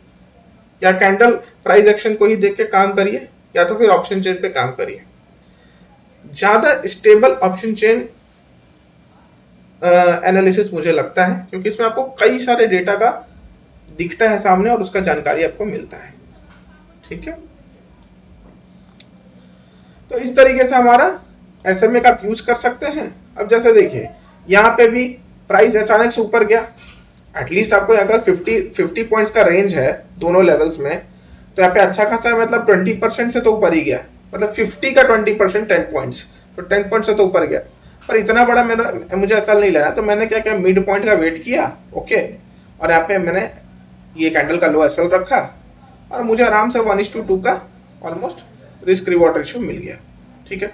या कैंडल प्राइस एक्शन को ही देख के काम करिए, या तो फिर ऑप्शन चेन पे काम करिए। ज्यादा स्टेबल ऑप्शन चेन एनालिसिस मुझे लगता है, क्योंकि इसमें आपको कई सारे डेटा का दिखता है सामने और उसका जानकारी आपको मिलता है, ठीक है। तो इस तरीके से हमारा एसएमए का यूज कर सकते हैं। अब जैसे देखिए यहाँ पे भी प्राइस अचानक से ऊपर गया, एटलीस्ट आपको अगर 50 पॉइंट्स का रेंज है दोनों लेवल्स में, तो यहाँ पे अच्छा खासा मतलब 20% से तो ऊपर ही गया, मतलब 50 का 20% 10 पॉइंट्स, तो 10 पॉइंट से तो ऊपर गया। पर इतना बड़ा मुझे ऐसा नहीं लेना, तो मैंने क्या किया, मिड पॉइंट का वेट किया, ओके, और यहाँ पे मैंने ये कैंडल का लो एसएल रखा और मुझे आराम से 1:2 का ऑलमोस्ट रिस्क रिवॉर्ड रेशियो मिल गया, ठीक है।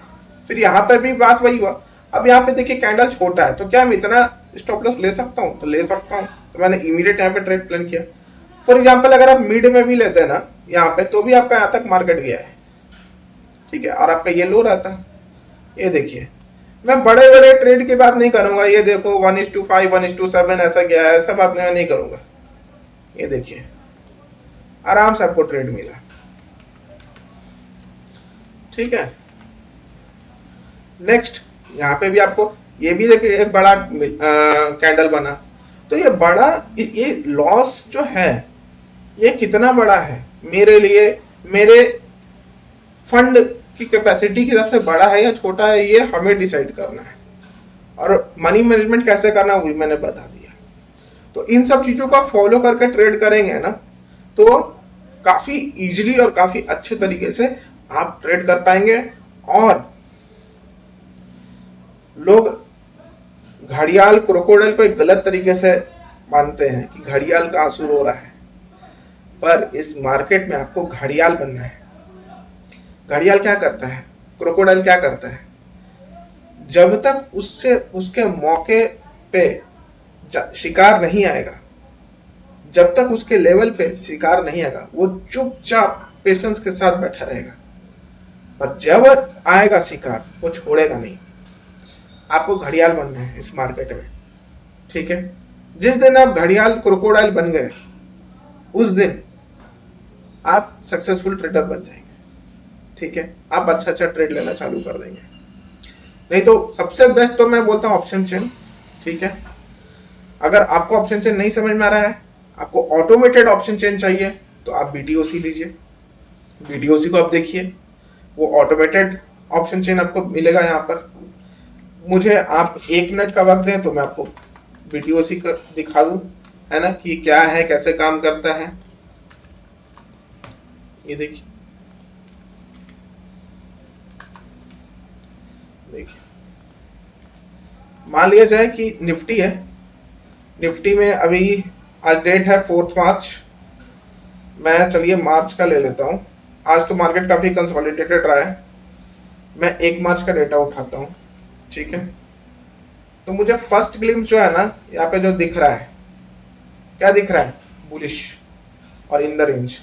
फिर यहाँ पे भी बात वही हुआ। अब यहाँ पे देखिए कैंडल छोटा है, तो क्या मैं इतना स्टॉप लॉस ले सकता हूँ, तो ले सकता हूँ, तो मैंने इमीडिएट यहाँ पे ट्रेड प्लान किया। फॉर एग्जाम्पल अगर आप मिड में भी लेते हैं ना यहाँ पे, तो भी आपका यहाँ तक मार्केट गया है, ठीक है, और आपका ये लो रहता। ये देखिए मैं बड़े बड़े ट्रेड की बात नहीं करूंगा, ये देखो 1:5 1:7 ऐसा गया है, ऐसा बात मैं नहीं करूंगा। ये देखिए आराम से आपको ट्रेड मिला, ठीक है। नेक्स्ट यहाँ पे भी आपको ये भी देखिए एक बड़ा कैंडल बना, तो ये बड़ा ये लॉस जो है ये कितना बड़ा है मेरे लिए, मेरे फंड की कैपेसिटी की तरफ से बड़ा है या छोटा है, ये हमें डिसाइड करना है। और मनी मैनेजमेंट कैसे करना वो भी मैंने बता दिया। तो इन सब चीजों का फॉलो करके ट्रेड करेंगे ना तो काफी इजीली और काफी अच्छे तरीके से आप ट्रेड कर पाएंगे। और लोग घड़ियाल क्रोकोडाइल को एक गलत तरीके से मानते हैं कि घड़ियाल का आंसू रो रहा है, पर इस मार्केट में आपको घड़ियाल बनना है। घड़ियाल क्या करता है, क्रोकोडाइल क्या करता है, जब तक उससे उसके मौके पे शिकार नहीं आएगा, जब तक उसके लेवल पे शिकार नहीं आएगा, वो चुपचाप पेशेंस के साथ बैठा रहेगा। पर जब आएगा शिकार वो छोड़ेगा नहीं। आपको घड़ियाल बनना है इस मार्केट में, ठीक है। जिस दिन आप घड़ियाल क्रोकोडाइल बन गए उस दिन आप सक्सेसफुल ट्रेडर बन जाएंगे, ठीक है, आप अच्छा अच्छा ट्रेड लेना चालू कर देंगे। नहीं तो सबसे बेस्ट तो मैं बोलता हूँ ऑप्शन चेन। ठीक है, अगर आपको ऑप्शन चेन नहीं समझ में आ रहा है, आपको ऑटोमेटेड ऑप्शन चेन चाहिए, तो आप बीटीओसी लीजिए। बीटीओसी को आप देखिए, वो ऑटोमेटेड ऑप्शन चेन आपको मिलेगा यहाँ पर। मुझे आप 1 मिनट का वक्त दें तो मैं आपको बीटीओसी का दिखा दूं, है ना, कि क्या है, कैसे काम करता है। ये देखिए, मान लिया जाए कि निफ्टी है, निफ्टी में अभी आज डेट है 4 मार्च। मैं चलिए मार्च का ले लेता हूँ। आज तो मार्केट काफ़ी कंसोलिडेटेड रहा है। मैं 1 मार्च का डेटा उठाता हूँ। ठीक है, तो मुझे फर्स्ट ग्लिम्स जो है ना, यहाँ पे जो दिख रहा है, क्या दिख रहा है, बुलिश और इन द रेंज।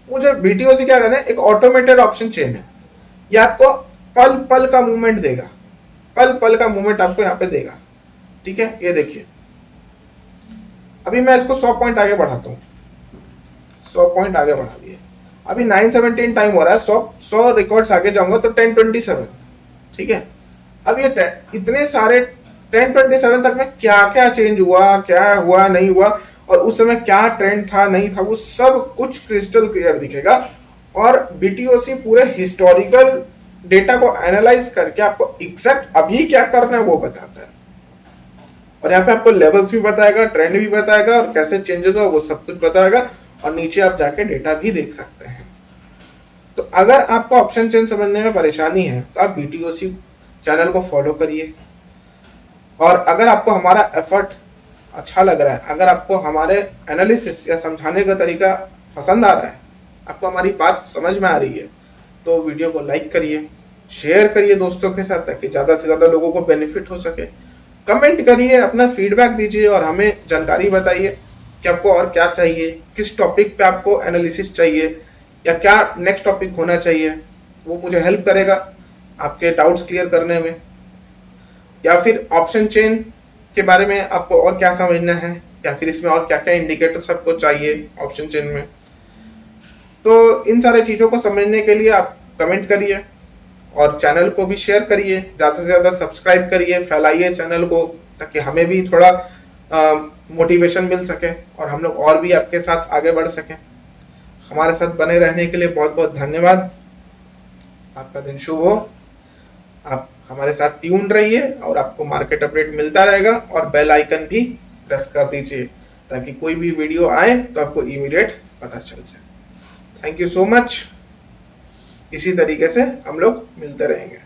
मुझे बीटीओसी क्या करना है, एक ऑटोमेटेड ऑप्शन चेन है, ये आपको पल पल का मूवमेंट देगा, पल पल का मूवमेंट आपको यहाँ पे देगा। ठीक है, ये देखिए, अभी मैं इसको 100 पॉइंट आगे बढ़ाता हूँ, 100 पॉइंट आगे बढ़ा दिए। अभी 9:17 टाइम हो रहा है, 100 रिकॉर्ड्स आगे जाऊंगा तो 10:27। ठीक है, अब ये इतने सारे 10:27 तक में क्या क्या चेंज हुआ, क्या हुआ, नहीं हुआ, और उस समय क्या ट्रेंड था, नहीं था, वो सब कुछ क्रिस्टल क्लियर दिखेगा। और बीटीओसी पूरे हिस्टोरिकल डेटा को एनालाइज करके आपको एग्जैक्ट अभी क्या करना है वो बताता है। और यहाँ पे आपको लेवल्स भी बताएगा, ट्रेंड भी बताएगा, और कैसे चेंजेस हो वो सब कुछ बताएगा। और नीचे आप जाके डेटा भी देख सकते हैं। तो अगर आपको ऑप्शन चेन समझने में परेशानी है तो आप बीटीओसी चैनल को फॉलो करिए। और अगर आपको हमारा एफर्ट अच्छा लग रहा है, अगर आपको हमारे एनालिसिस या समझाने का तरीका पसंद आ रहा है, आपको हमारी बात समझ में आ रही है, तो वीडियो को लाइक करिए, शेयर करिए दोस्तों के साथ, ताकि ज़्यादा से ज़्यादा लोगों को बेनिफिट हो सके। कमेंट करिए, अपना फीडबैक दीजिए और हमें जानकारी बताइए कि आपको और क्या चाहिए, किस टॉपिक पे आपको एनालिसिस चाहिए, या क्या नेक्स्ट टॉपिक होना चाहिए। वो मुझे हेल्प करेगा आपके डाउट्स क्लियर करने में। या फिर ऑप्शन चेन के बारे में आपको और क्या समझना है, या फिर इसमें और क्या क्या इंडिकेटर्स आपको चाहिए ऑप्शन चेन में। तो इन सारे चीज़ों को समझने के लिए आप कमेंट करिए और चैनल को भी शेयर करिए, ज़्यादा से ज़्यादा सब्सक्राइब करिए, फैलाइए चैनल को, ताकि हमें भी थोड़ा मोटिवेशन मिल सके और हम लोग और भी आपके साथ आगे बढ़ सकें। हमारे साथ बने रहने के लिए बहुत बहुत धन्यवाद। आपका दिन शुभ हो। आप हमारे साथ ट्यून रहिए और आपको मार्केट अपडेट मिलता रहेगा, और बेल आइकन भी प्रेस कर दीजिए ताकि कोई भी वीडियो आए तो आपको इमीडिएट पता चल जाए। Thank you so much. इसी तरीके से हम लोग मिलते रहेंगे।